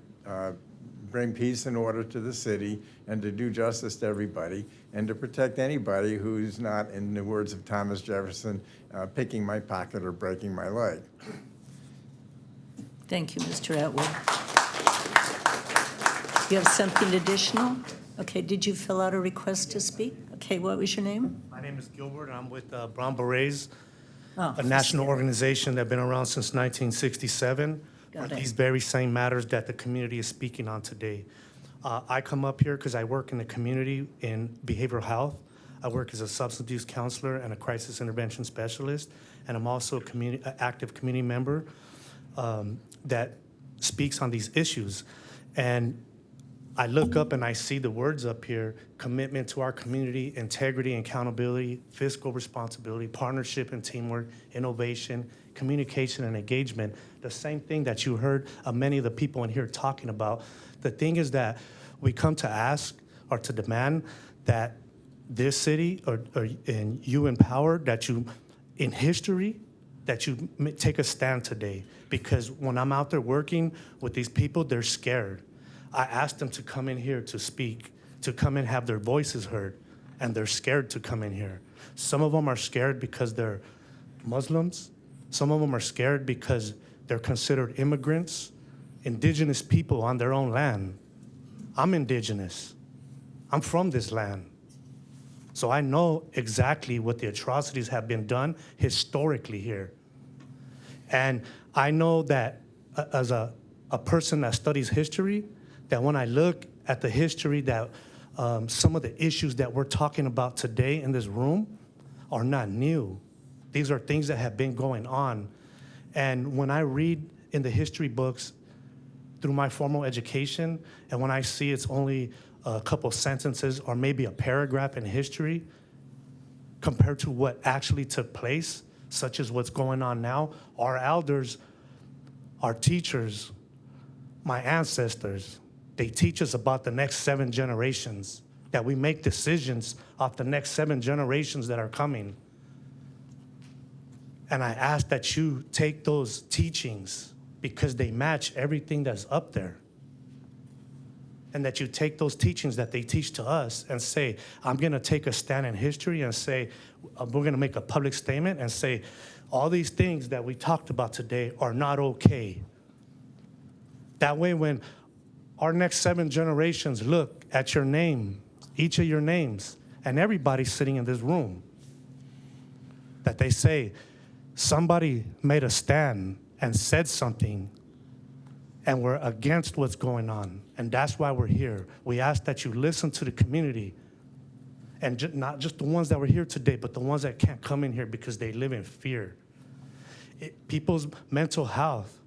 bring peace and order to the city and to do justice to everybody and to protect anybody who's not, in the words of Thomas Jefferson, picking my pocket or breaking my leg. Thank you, Mr. Atwood. You have something additional? Okay, did you fill out a request to speak? Okay, what was your name? My name is Gilbert, and I'm with Brown Berets, Oh, a national organization that's been around since 1967 Got on it. these very same matters that the community is speaking on today. I come up here because I work in the community in behavioral health. I work as a substance abuse counselor and a crisis intervention specialist, and I'm also an active community member that speaks on these issues. And I look up and I see the words up here: commitment to our community, integrity and accountability, fiscal responsibility, partnership and teamwork, innovation, communication and engagement. The same thing that you heard many of the people in here talking about. The thing is that we come to ask or to demand that this city and you in power, that you, in history, that you take a stand today. Because when I'm out there working with these people, they're scared. I asked them to come in here to speak, to come and have their voices heard, and they're scared to come in here. Some of them are scared because they're Muslims. Some of them are scared because they're considered immigrants, indigenous people on their own land. I'm indigenous. I'm from this land. So I know exactly what the atrocities have been done historically here. And I know that as a person that studies history, that when I look at the history that some of the issues that we're talking about today in this room are not new. These are things that have been going on. And when I read in the history books through my formal education, and when I see it's only a couple sentences or maybe a paragraph in history compared to what actually took place, such as what's going on now, our elders, our teachers, my ancestors. They teach us about the next 7 generations, that we make decisions off the next 7 generations that are coming. And I ask that you take those teachings because they match everything that's up there. And that you take those teachings that they teach to us and say, I'm going to take a stand in history and say, we're going to make a public statement and say, all these things that we talked about today are not okay. That way, when our next 7 generations look at your name, each of your names, and everybody sitting in this room, that they say, somebody made a stand and said something, and we're against what's going on. And that's why we're here. We ask that you listen to the community, and not just the ones that were here today, but the ones that can't come in here because they live in fear. People's mental health.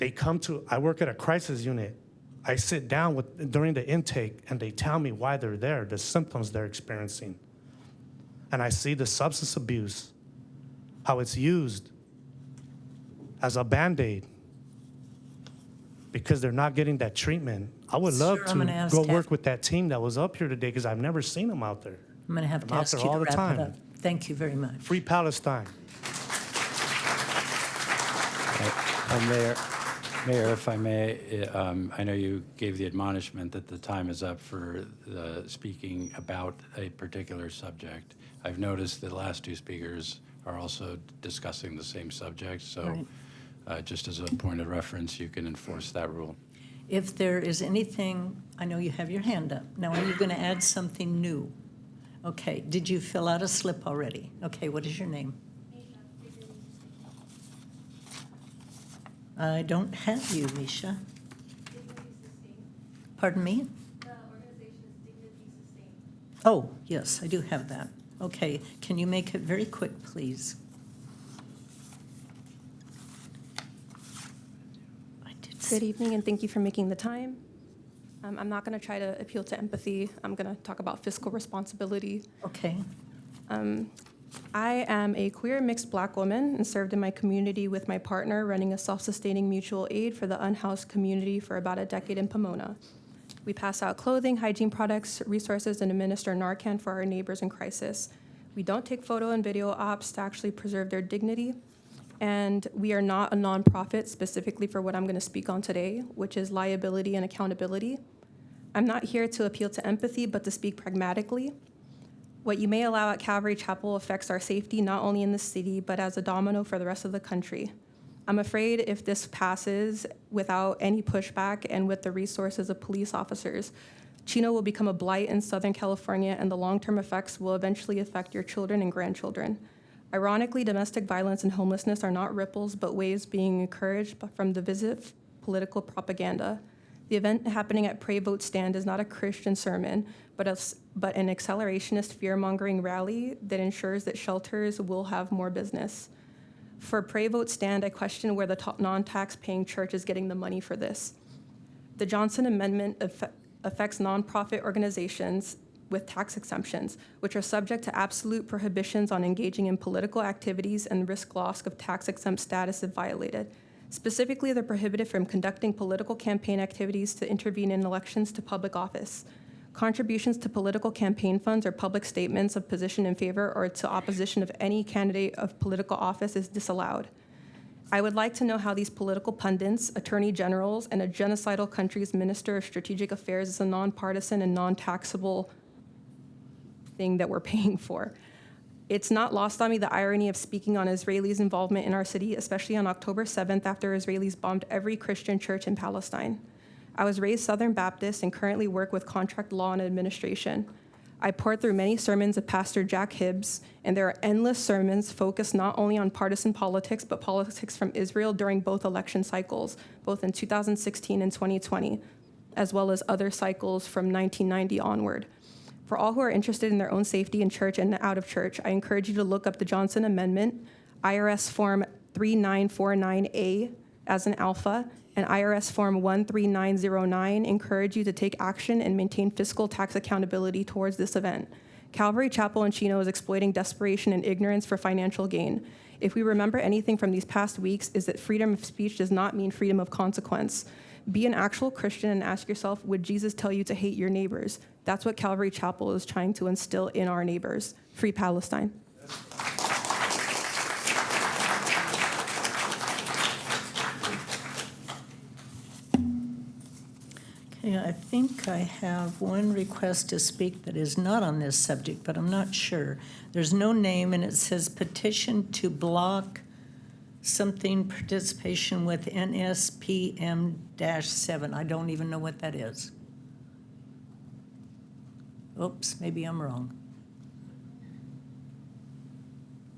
I work at a crisis unit. I sit down during the intake, and they tell me why they're there, the symptoms they're experiencing. And I see the substance abuse, how it's used as a Band-Aid because they're not getting that treatment. I would love Sir, I'm gonna to ask go to work with that team that was up here today because I've never seen them out there. I'm going to have I'm to out ask there you to all the wrap time. it up. Thank you very much. Free Palestine. Mayor, if I may, I know you gave the admonishment that the time is up for speaking about a particular subject. I've noticed the last 2 speakers are also discussing the same subject, so just as a point of reference, you can enforce that rule. If there is anything, I know you have your hand up. Now, are you going to add something new? Okay, did you fill out a slip already? Okay, what is your name? I don't have you, Misha. Pardon me? The organization is Dignity Sustained. Oh, yes, I do have that. Okay, can you make it very quick, please? Good evening, and thank you for making the time. I'm not going to try to appeal to empathy. I'm going to talk about fiscal responsibility. Okay. I am a queer mixed Black woman and served in my community with my partner running a self-sustaining mutual aid for the unhoused community for about a decade in Pomona. We pass out clothing, hygiene products, resources, and administer Narcan for our neighbors in crisis. We don't take photo and video ops to actually preserve their dignity. And we are not a nonprofit specifically for what I'm going to speak on today, which is liability and accountability. I'm not here to appeal to empathy, but to speak pragmatically. What you may allow at Calvary Chapel affects our safety not only in the city, but as a domino for the rest of the country. I'm afraid if this passes without any pushback and with the resources of police officers, Chino will become a blight in Southern California, and the long-term effects will eventually affect your children and grandchildren. Ironically, domestic violence and homelessness are not ripples, but waves being encouraged from divisive political propaganda. The event happening at Pray Vote Stand is not a Christian sermon, but an accelerationist fear-mongering rally that ensures that shelters will have more business. For Pray Vote Stand, I question where the non-tax-paying church is getting the money for this. The Johnson Amendment affects nonprofit organizations with tax exemptions, which are subject to absolute prohibitions on engaging in political activities and risk loss of tax-exempt status if violated. Specifically, they're prohibited from conducting political campaign activities to intervene in elections to public office. Contributions to political campaign funds or public statements of position in favor or to opposition of any candidate of political office is disallowed. I would like to know how these political pundits, attorney generals, and a genocidal country's Minister of Strategic Affairs is a nonpartisan and non-taxable thing that we're paying for. It's not lost on me the irony of speaking on Israelis' involvement in our city, especially on October 7th after Israelis bombed every Christian church in Palestine. I was raised Southern Baptist and currently work with contract law and administration. I poured through many sermons of Pastor Jack Hibbs, and there are endless sermons focused not only on partisan politics, but politics from Israel during both election cycles, both in 2016 and 2020, as well as other cycles from 1990 onward. For all who are interested in their own safety in church and out of church, I encourage you to look up the Johnson Amendment, IRS Form 3949A as an alpha, and IRS Form 13909 encourage you to take action and maintain fiscal tax accountability towards this event. Calvary Chapel in Chino is exploiting desperation and ignorance for financial gain. If we remember anything from these past weeks, is that freedom of speech does not mean freedom of consequence. Be an actual Christian and ask yourself, would Jesus tell you to hate your neighbors? That's what Calvary Chapel is trying to instill in our neighbors. Free Palestine. Okay, I think I have one request to speak that is not on this subject, but I'm not sure. There's no name, and it says petition to block something participation with NSPM-7. I don't even know what that is. Oops, maybe I'm wrong.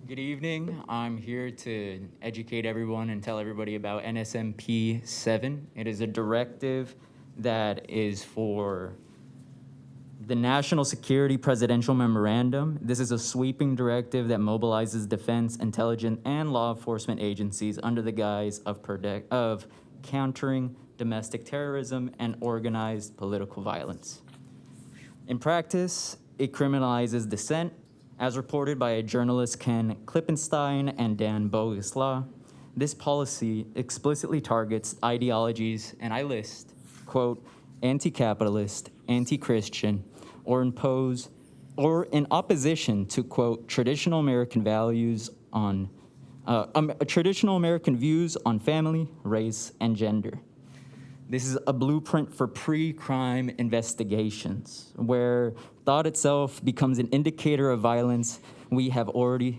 Good evening. I'm here to educate everyone and tell everybody about NSMP 7. It is a directive that is for the National Security Presidential Memorandum. This is a sweeping directive that mobilizes defense, intelligence, and law enforcement agencies under the guise of countering domestic terrorism and organized political violence. In practice, it criminalizes dissent, as reported by journalists Ken Klippenstein and Dan Bogislaw. This policy explicitly targets ideologies, and I list, quote, anti-capitalist, anti-Christian, or in opposition to, quote, traditional American views on family, race, and gender. This is a blueprint for pre-crime investigations, where thought itself becomes an indicator of violence. We have already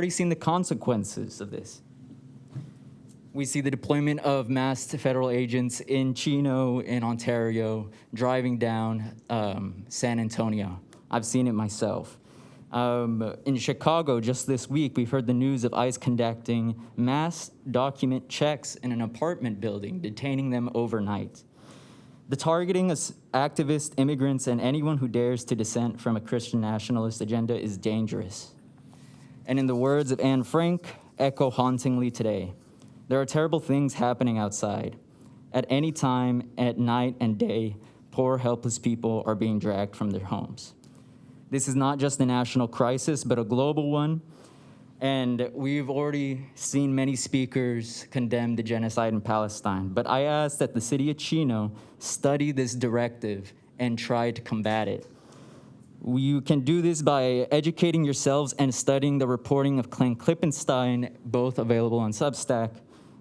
seen the consequences of this. We see the deployment of masked federal agents in Chino, in Ontario, driving down San Antonio. I've seen it myself. In Chicago, just this week, we've heard the news of ICE conducting mass document checks in an apartment building, detaining them overnight. The targeting of activists, immigrants, and anyone who dares to dissent from a Christian nationalist agenda is dangerous. And in the words of Anne Frank, echo hauntingly today, there are terrible things happening outside. At any time, at night and day, poor, helpless people are being dragged from their homes. This is not just a national crisis, but a global one. And we've already seen many speakers condemn the genocide in Palestine. But I ask that the city of Chino study this directive and try to combat it. You can do this by educating yourselves and studying the reporting of Ken Klippenstein, both available on Substack,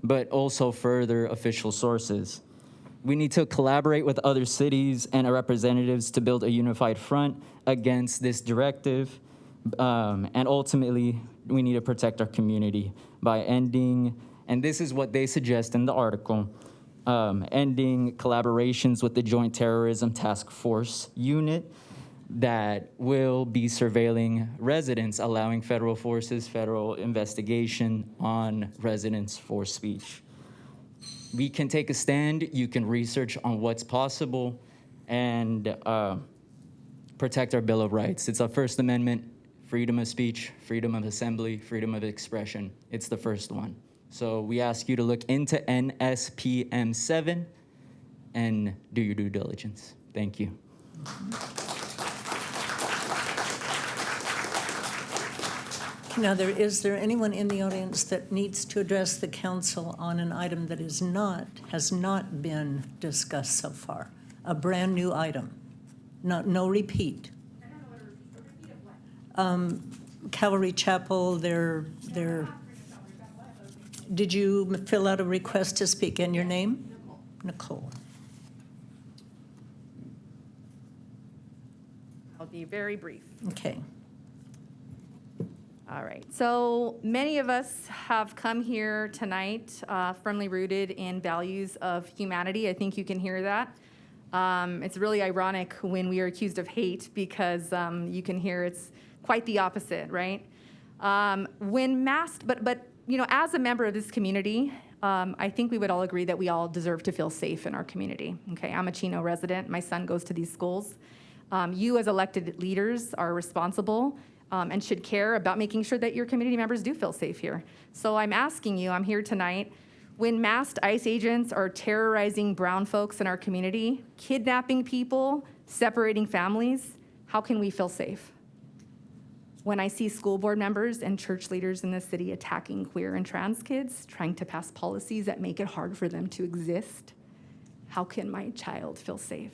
but also further official sources. We need to collaborate with other cities and our representatives to build a unified front against this directive. And ultimately, we need to protect our community by ending, and this is what they suggest in the article, ending collaborations with the Joint Terrorism Task Force unit that will be surveilling residents, allowing federal forces, federal investigation on residents for speech. We can take a stand. You can research on what's possible and protect our Bill of Rights. It's our First Amendment, freedom of speech, freedom of assembly, freedom of expression. It's the first one. So we ask you to look into NSPM 7 and do your due diligence. Thank you. Now, is there anyone in the audience that needs to address the council on an item that has not been discussed so far? A brand new item, no repeat. Calvary Chapel, did you fill out a request to speak in your name? Nicole. I'll be very brief. Okay. All right. So many of us have come here tonight firmly rooted in values of humanity. I think you can hear that. It's really ironic when we are accused of hate because you can hear it's quite the opposite, right? When masked, but you know, as a member of this community, I think we would all agree that we all deserve to feel safe in our community. Okay, I'm a Chino resident. My son goes to these schools. You as elected leaders are responsible and should care about making sure that your community members do feel safe here. So I'm asking you, I'm here tonight, when masked ICE agents are terrorizing brown folks in our community, kidnapping people, separating families, how can we feel safe? When I see school board members and church leaders in the city attacking queer and trans kids, trying to pass policies that make it hard for them to exist, how can my child feel safe?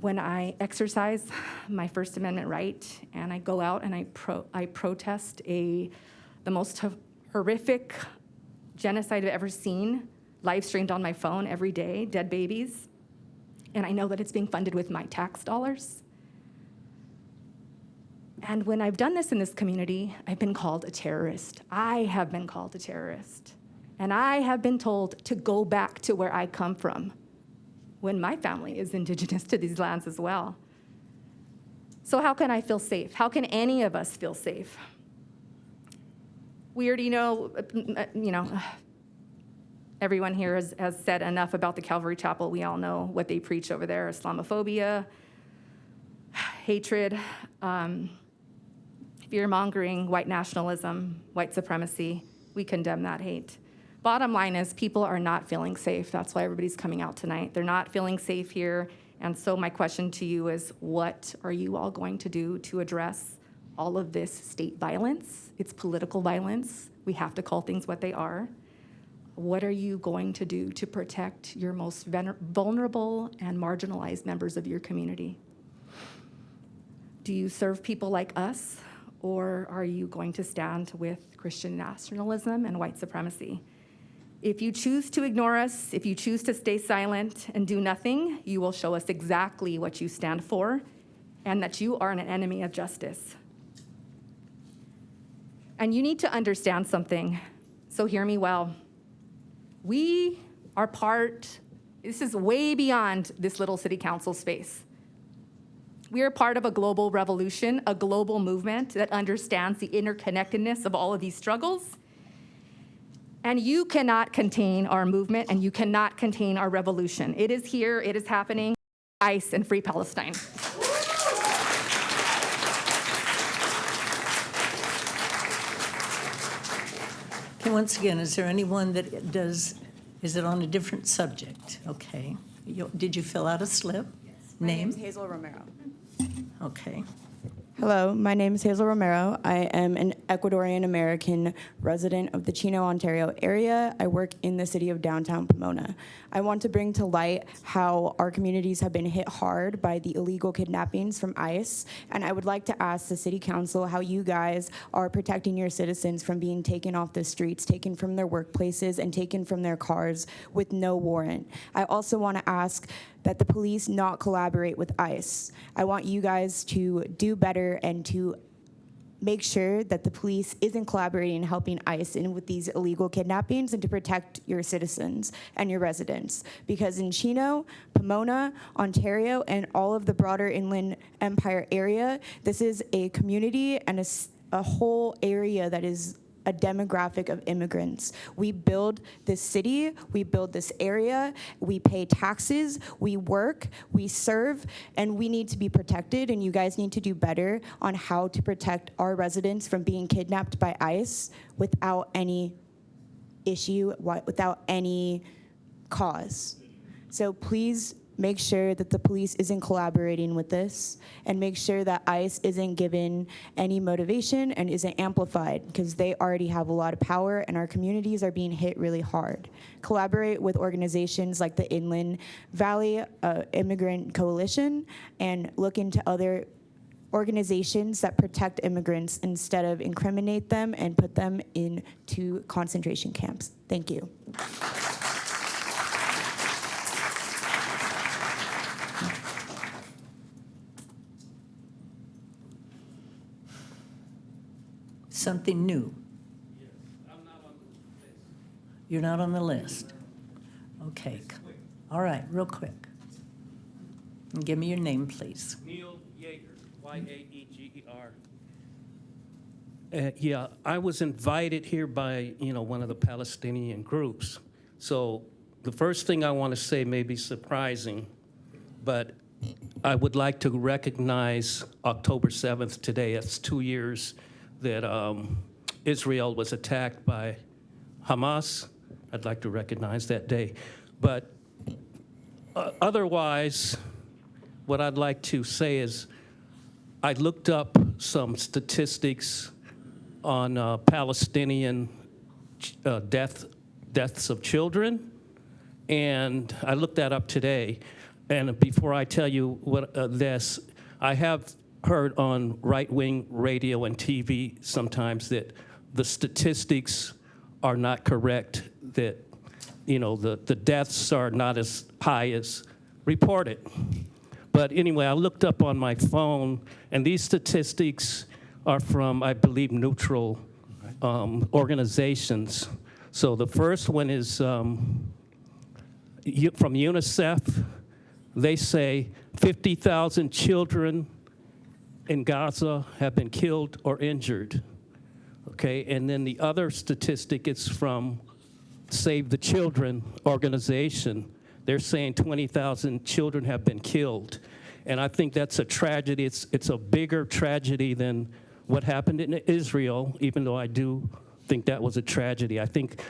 When I exercise my First Amendment right and I go out and I protest the most horrific genocide I've ever seen, live streamed on my phone every day, dead babies, and I know that it's being funded with my tax dollars. And when I've done this in this community, I've been called a terrorist. I have been called a terrorist. And I have been told to go back to where I come from, when my family is indigenous to these lands as well. So how can I feel safe? How can any of us feel safe? We already know, everyone here has said enough about the Calvary Chapel. We all know what they preach over there: Islamophobia, hatred, fear-mongering, white nationalism, white supremacy. We condemn that hate. Bottom line is, people are not feeling safe. That's why everybody's coming out tonight. They're not feeling safe here. And so my question to you is, what are you all going to do to address all of this state violence? It's political violence. We have to call things what they are. What are you going to do to protect your most vulnerable and marginalized members of your community? Do you serve people like us, or are you going to stand with Christian nationalism and white supremacy? If you choose to ignore us, if you choose to stay silent and do nothing, you will show us exactly what you stand for and that you are an enemy of justice. And you need to understand something, so hear me well. We are this is way beyond this little city council space. We are part of a global revolution, a global movement that understands the interconnectedness of all of these struggles. And you cannot contain our movement, and you cannot contain our revolution. It is here, it is happening. ICE and Free Palestine. Okay, once again, is there anyone that is it on a different subject? Okay. Did you fill out a slip? Yes. My Name? name is Hazel Romero. Okay. Hello, my name is Hazel Romero. I am an Ecuadorian American resident of the Chino, Ontario area. I work in the city of downtown Pomona. I want to bring to light how our communities have been hit hard by the illegal kidnappings from ICE, and I would like to ask the city council how you guys are protecting your citizens from being taken off the streets, taken from their workplaces, and taken from their cars with no warrant. I also want to ask that the police not collaborate with ICE. I want you guys to do better and to make sure that the police isn't collaborating and helping ICE in with these illegal kidnappings, and to protect your citizens and your residents. Because in Chino, Pomona, Ontario, and all of the broader Inland Empire area, this is a community and a whole area that is a demographic of immigrants. We build this city, we build this area, we pay taxes, we work, we serve, and we need to be protected, and you guys need to do better on how to protect our residents from being kidnapped by ICE without any issue, without any cause. So please make sure that the police isn't collaborating with this, and make sure that ICE isn't given any motivation and isn't amplified, because they already have a lot of power and our communities are being hit really hard. Collaborate with organizations like the Inland Valley Immigrant Coalition, and look into other organizations that protect immigrants instead of incriminate them and put them into concentration camps. Thank you. Something new? Yes, I'm not on the list. You're not on the list? Okay. All right, real quick. And give me your name, please. Neil Yeager, Y-A-E-G-E-R. Yeah, I was invited here by, one of the Palestinian groups. So the first thing I want to say may be surprising, but I would like to recognize October 7th today. It's 2 years that Israel was attacked by Hamas. I'd like to recognize that day. But otherwise, what I'd like to say is I looked up some statistics on Palestinian deaths of children, and I looked that up today. And before I tell you what this, I have heard on right-wing radio and TV sometimes that the statistics are not correct, that the deaths are not as high as reported. But anyway, I looked up on my phone, and these statistics are from, I believe, neutral organizations. So the first one is from UNICEF. They say 50,000 children in Gaza have been killed or injured. Okay, and then the other statistic is from Save the Children organization. They're saying 20,000 children have been killed. And I think that's a tragedy. It's a bigger tragedy than what happened in Israel, even though I do think that was a tragedy. I think,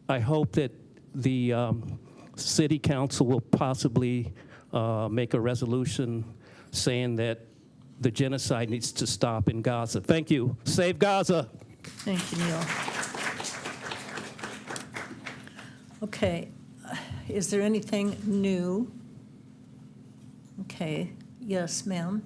I hope that the city council will possibly make a resolution saying that the genocide needs to stop in Gaza. Thank you. Save Gaza. Thank you, Neil. Okay, is there anything new? Okay, yes, ma'am.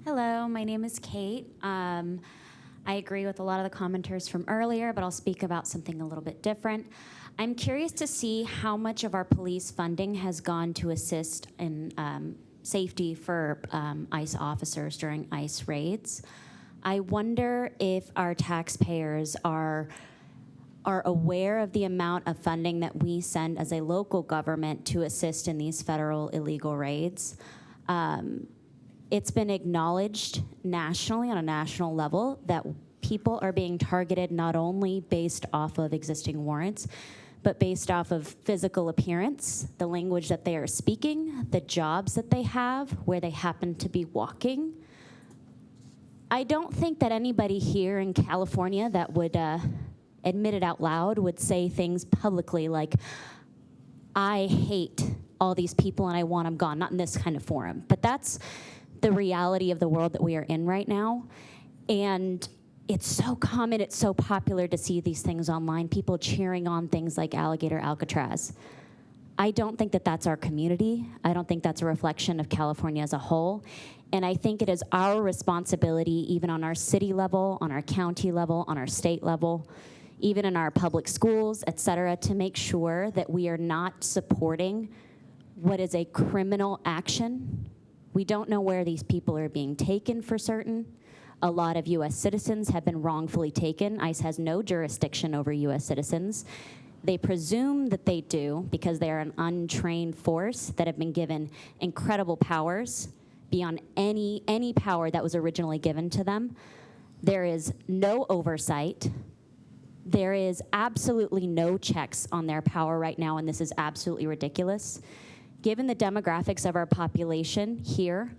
Hello, my name is Kate. I agree with a lot of the commenters from earlier, but I'll speak about something a little bit different. I'm curious to see how much of our police funding has gone to assist in safety for ICE officers during ICE raids. I wonder if our taxpayers are aware of the amount of funding that we send as a local government to assist in these federal illegal raids. It's been acknowledged nationally, on a national level, that people are being targeted not only based off of existing warrants, but based off of physical appearance, the language that they are speaking, the jobs that they have, where they happen to be walking. I don't think that anybody here in California that would admit it out loud would say things publicly like, I hate all these people and I want them gone, not in this kind of forum. But that's the reality of the world that we are in right now. And it's so common, it's so popular to see these things online, people cheering on things like Alligator Alcatraz. I don't think that that's our community. I don't think that's a reflection of California as a whole. And I think it is our responsibility, even on our city level, on our county level, on our state level, even in our public schools, et cetera, to make sure that we are not supporting what is a criminal action. We don't know where these people are being taken for certain. A lot of U.S. citizens have been wrongfully taken. ICE has no jurisdiction over U.S. citizens. They presume that they do because they are an untrained force that have been given incredible powers beyond any power that was originally given to them. There is no oversight. There is absolutely no checks on their power right now, and this is absolutely ridiculous. Given the demographics of our population here,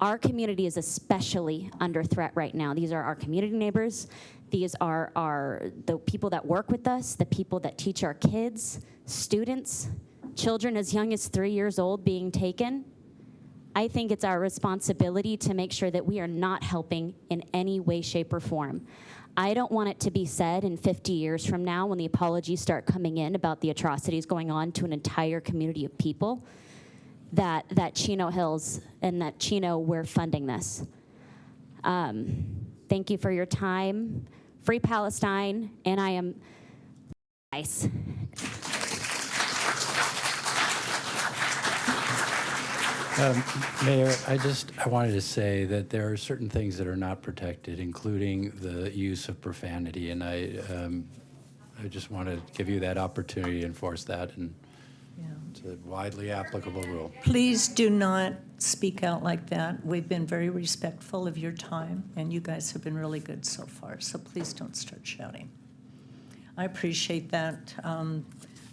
our community is especially under threat right now. These are our community neighbors. These are the people that work with us, the people that teach our kids, students, children as young as 3 years old being taken. I think it's our responsibility to make sure that we are not helping in any way, shape, or form. I don't want it to be said in 50 years from now when the apologies start coming in about the atrocities going on to an entire community of people that Chino Hills and that Chino, we're funding this. Thank you for your time. Free Palestine, and I am nice. Mayor, I wanted to say that there are certain things that are not protected, including the use of profanity, and I just want to give you that opportunity to enforce that, and it's a widely applicable rule. Please do not speak out like that. We've been very respectful of your time, and you guys have been really good so far, so please don't start shouting. I appreciate that.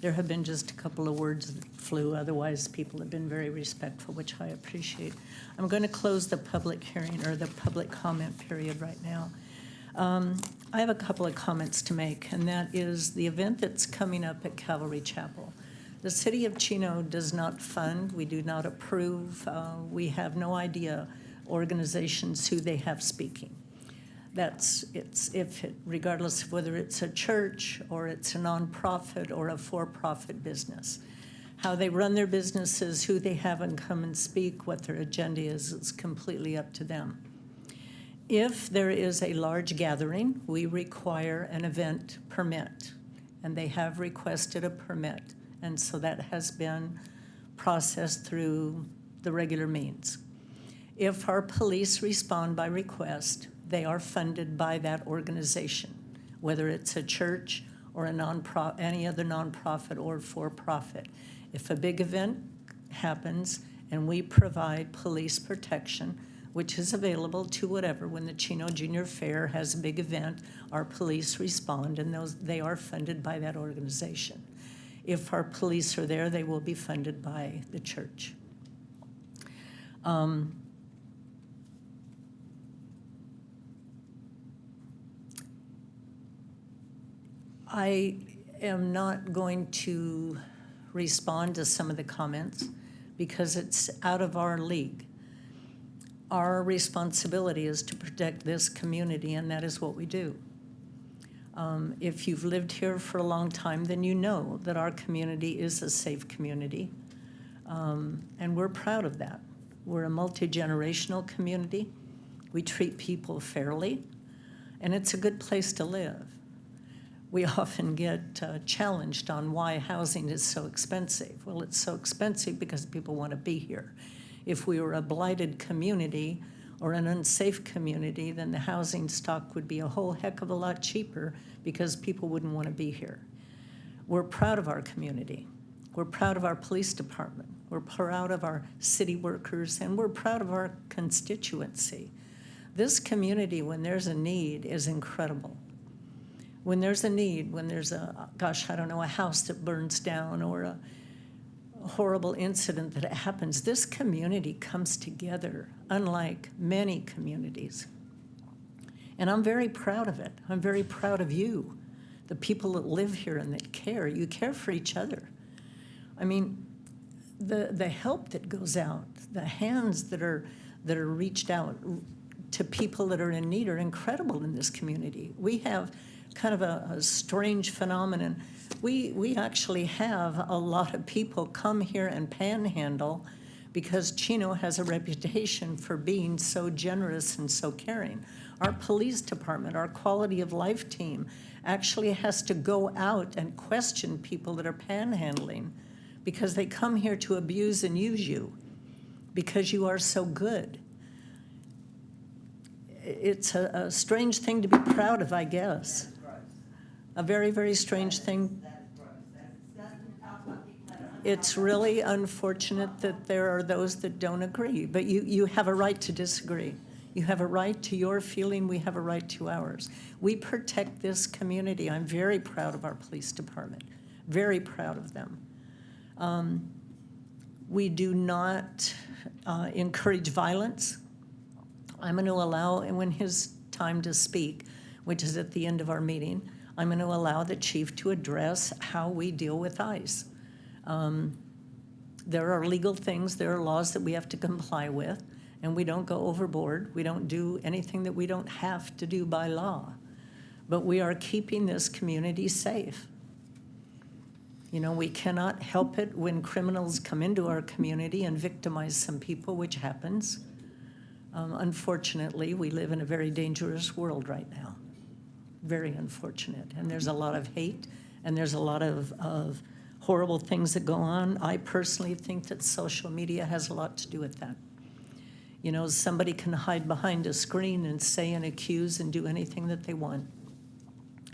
There have been just a couple of words that flew. Otherwise, people have been very respectful, which I appreciate. I'm going to close the public hearing or the public comment period right now. I have a couple of comments to make, and that is the event that's coming up at Calvary Chapel. The city of Chino does not fund, we do not approve, we have no idea organizations who they have speaking. Regardless of whether it's a church or it's a nonprofit or a for-profit business. How they run their businesses, who they have and come and speak, what their agenda is, it's completely up to them. If there is a large gathering, we require an event permit, and they have requested a permit, and so that has been processed through the regular means. If our police respond by request, they are funded by that organization, whether it's a church or any other nonprofit or for-profit. If a big event happens and we provide police protection, which is available to whatever, when the Chino Junior Fair has a big event, our police respond, and they are funded by that organization. If our police are there, they will be funded by the church. I am not going to respond to some of the comments because it's out of our league. Our responsibility is to protect this community, and that is what we do. If you've lived here for a long time, then you know that our community is a safe community, and we're proud of that. We're a multi-generational community. We treat people fairly, and it's a good place to live. We often get challenged on why housing is so expensive. Well, it's so expensive because people want to be here. If we were a blighted community or an unsafe community, then the housing stock would be a whole heck of a lot cheaper because people wouldn't want to be here. We're proud of our community. We're proud of our police department. We're proud of our city workers, and we're proud of our constituency. This community, when there's a need, is incredible. When there's a need, when there's a house that burns down or a horrible incident that happens, this community comes together, unlike many communities. And I'm very proud of it. I'm very proud of you, the people that live here and that care. You care for each other. I mean, the help that goes out, the hands that are reached out to people that are in need are incredible in this community. We have kind of a strange phenomenon. We actually have a lot of people come here and panhandle because Chino has a reputation for being so generous and so caring. Our police department, our quality of life team actually has to go out and question people that are panhandling because they come here to abuse and use you because you are so good. It's a strange thing to be proud of, I guess. A very, very strange thing. It's really unfortunate that there are those that don't agree, but you have a right to disagree. You have a right to your feeling, we have a right to ours. We protect this community. I'm very proud of our police department, very proud of them. We do not encourage violence. I'm going to allow, and when his time to speak, which is at the end of our meeting, I'm going to allow the chief to address how we deal with ICE. There are legal things, there are laws that we have to comply with, and we don't go overboard. We don't do anything that we don't have to do by law. But we are keeping this community safe. You know, we cannot help it when criminals come into our community and victimize some people, which happens. Unfortunately, we live in a very dangerous world right now. Very unfortunate. And there's a lot of hate, and there's a lot of horrible things that go on. I personally think that social media has a lot to do with that. You know, somebody can hide behind a screen and say and accuse and do anything that they want,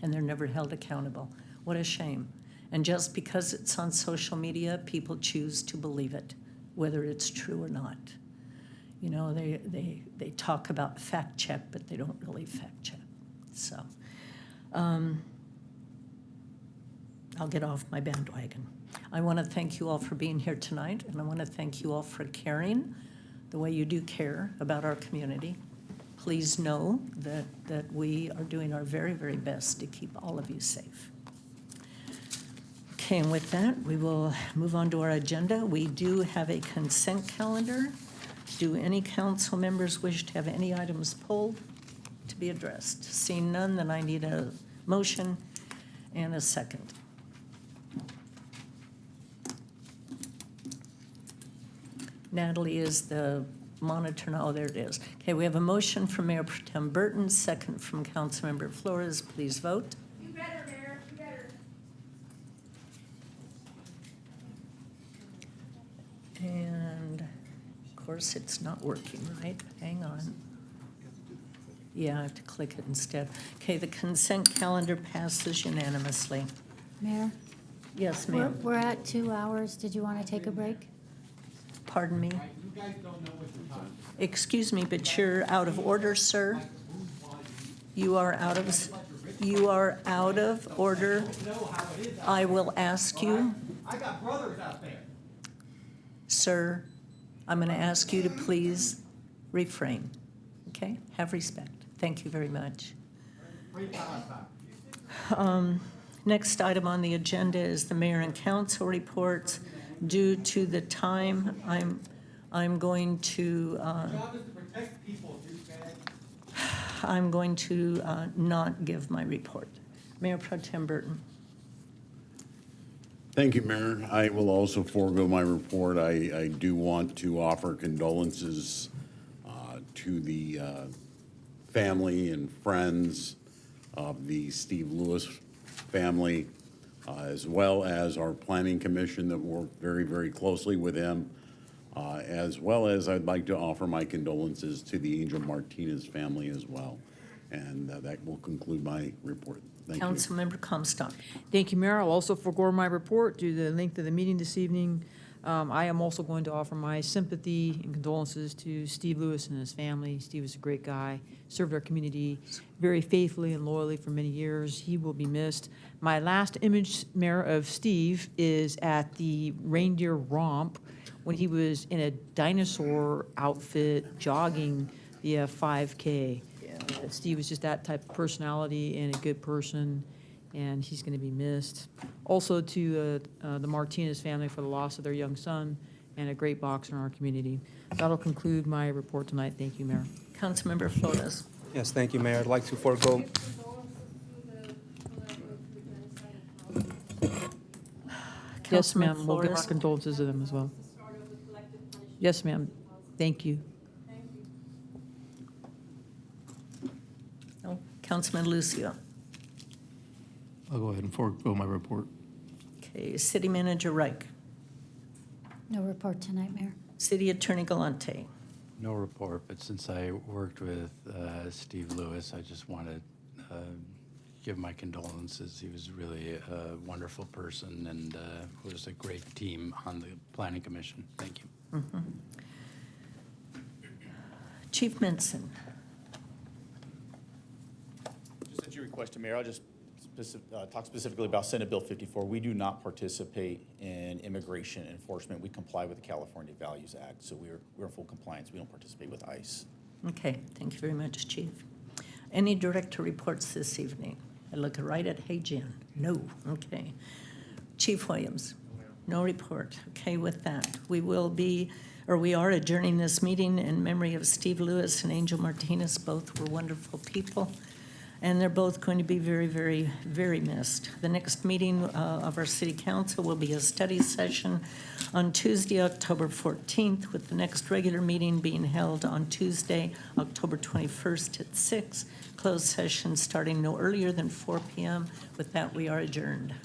and they're never held accountable. What a shame. And just because it's on social media, people choose to believe it, whether it's true or not. You know, they talk about fact check, but they don't really fact check. So I'll get off my bandwagon. I want to thank you all for being here tonight, and I want to thank you all for caring the way you do care about our community. Please know that we are doing our very, very best to keep all of you safe. Okay, and with that, we will move on to our agenda. We do have a consent calendar. Do any council members wish to have any items pulled to be addressed? Seeing none, then I need a motion and a second. Natalie is the monitor now. Oh, there it is. Okay, we have a motion from Mayor Pro Tem Burton, second from Councilmember Flores. Please vote. You better, Mayor, you better. And of course, it's not working, right? Hang on. Yeah, I have to click it instead. Okay, the consent calendar passes unanimously. Mayor? Yes, ma'am. We're at 2 hours. Did you want to take a break? Pardon me? Excuse me, but you're out of order, sir. You are out of order. I will ask you. I got brothers out there. Sir, I'm going to ask you to please refrain, okay? Have respect. Thank you very much. Next item on the agenda is the mayor and council reports. Due to the time, I'm going to not give my report. Mayor Pro Tem Burton. Thank you, Mayor. I will also forego my report. I do want to offer condolences to the family and friends of the Steve Lewis family, as well as our planning commission that worked very, very closely with him, as well as I'd like to offer my condolences to the Angel Martinez family as well. And that will conclude my report. Thank you. Councilmember Comstock. Thank you, Mayor. I'll also forego my report due to the length of the meeting this evening. I am also going to offer my sympathy and condolences to Steve Lewis and his family. Steve was a great guy, served our community very faithfully and loyally for many years. He will be missed. My last image, Mayor, of Steve is at the reindeer romp when he was in a dinosaur outfit jogging the 5K. Steve was just that type of personality and a good person, and he's going to be missed. Also to the Martinez family for the loss of their young son and a great boxer in our community. That'll conclude my report tonight. Thank you, Mayor. Councilmember Flores. Yes, thank you, Mayor. I'd like to forego. Yes, ma'am. Councilman We'll give our Flores. condolences to them as well. Yes, ma'am. Thank you. No. Councilman Lucio. I'll go ahead and forego my report. Okay, City Manager Reich. No report tonight, Mayor. City Attorney Galante. No report, but since I worked with Steve Lewis, I just want to give my condolences. He was really a wonderful person and was a great team on the Planning Commission. Thank you. Mhm. Chief Menson. Just at your request, Mayor, I'll just talk specifically about Senate Bill 54. We do not participate in immigration enforcement. We comply with the California Values Act, so we're in full compliance. We don't participate with ICE. Okay, thank you very much, Chief. Any director reports this evening? I look right at Hey Jen. No. Okay. Chief Williams. No report. Okay, with that, we are adjourning this meeting in memory of Steve Lewis and Angel Martinez. Both were wonderful people, and they're both going to be very, very, very missed. The next meeting of our city council will be a study session on Tuesday, October 14th, with the next regular meeting being held on Tuesday, October 21st at 6. Closed session starting no earlier than 4 p.m. With that, we are adjourned.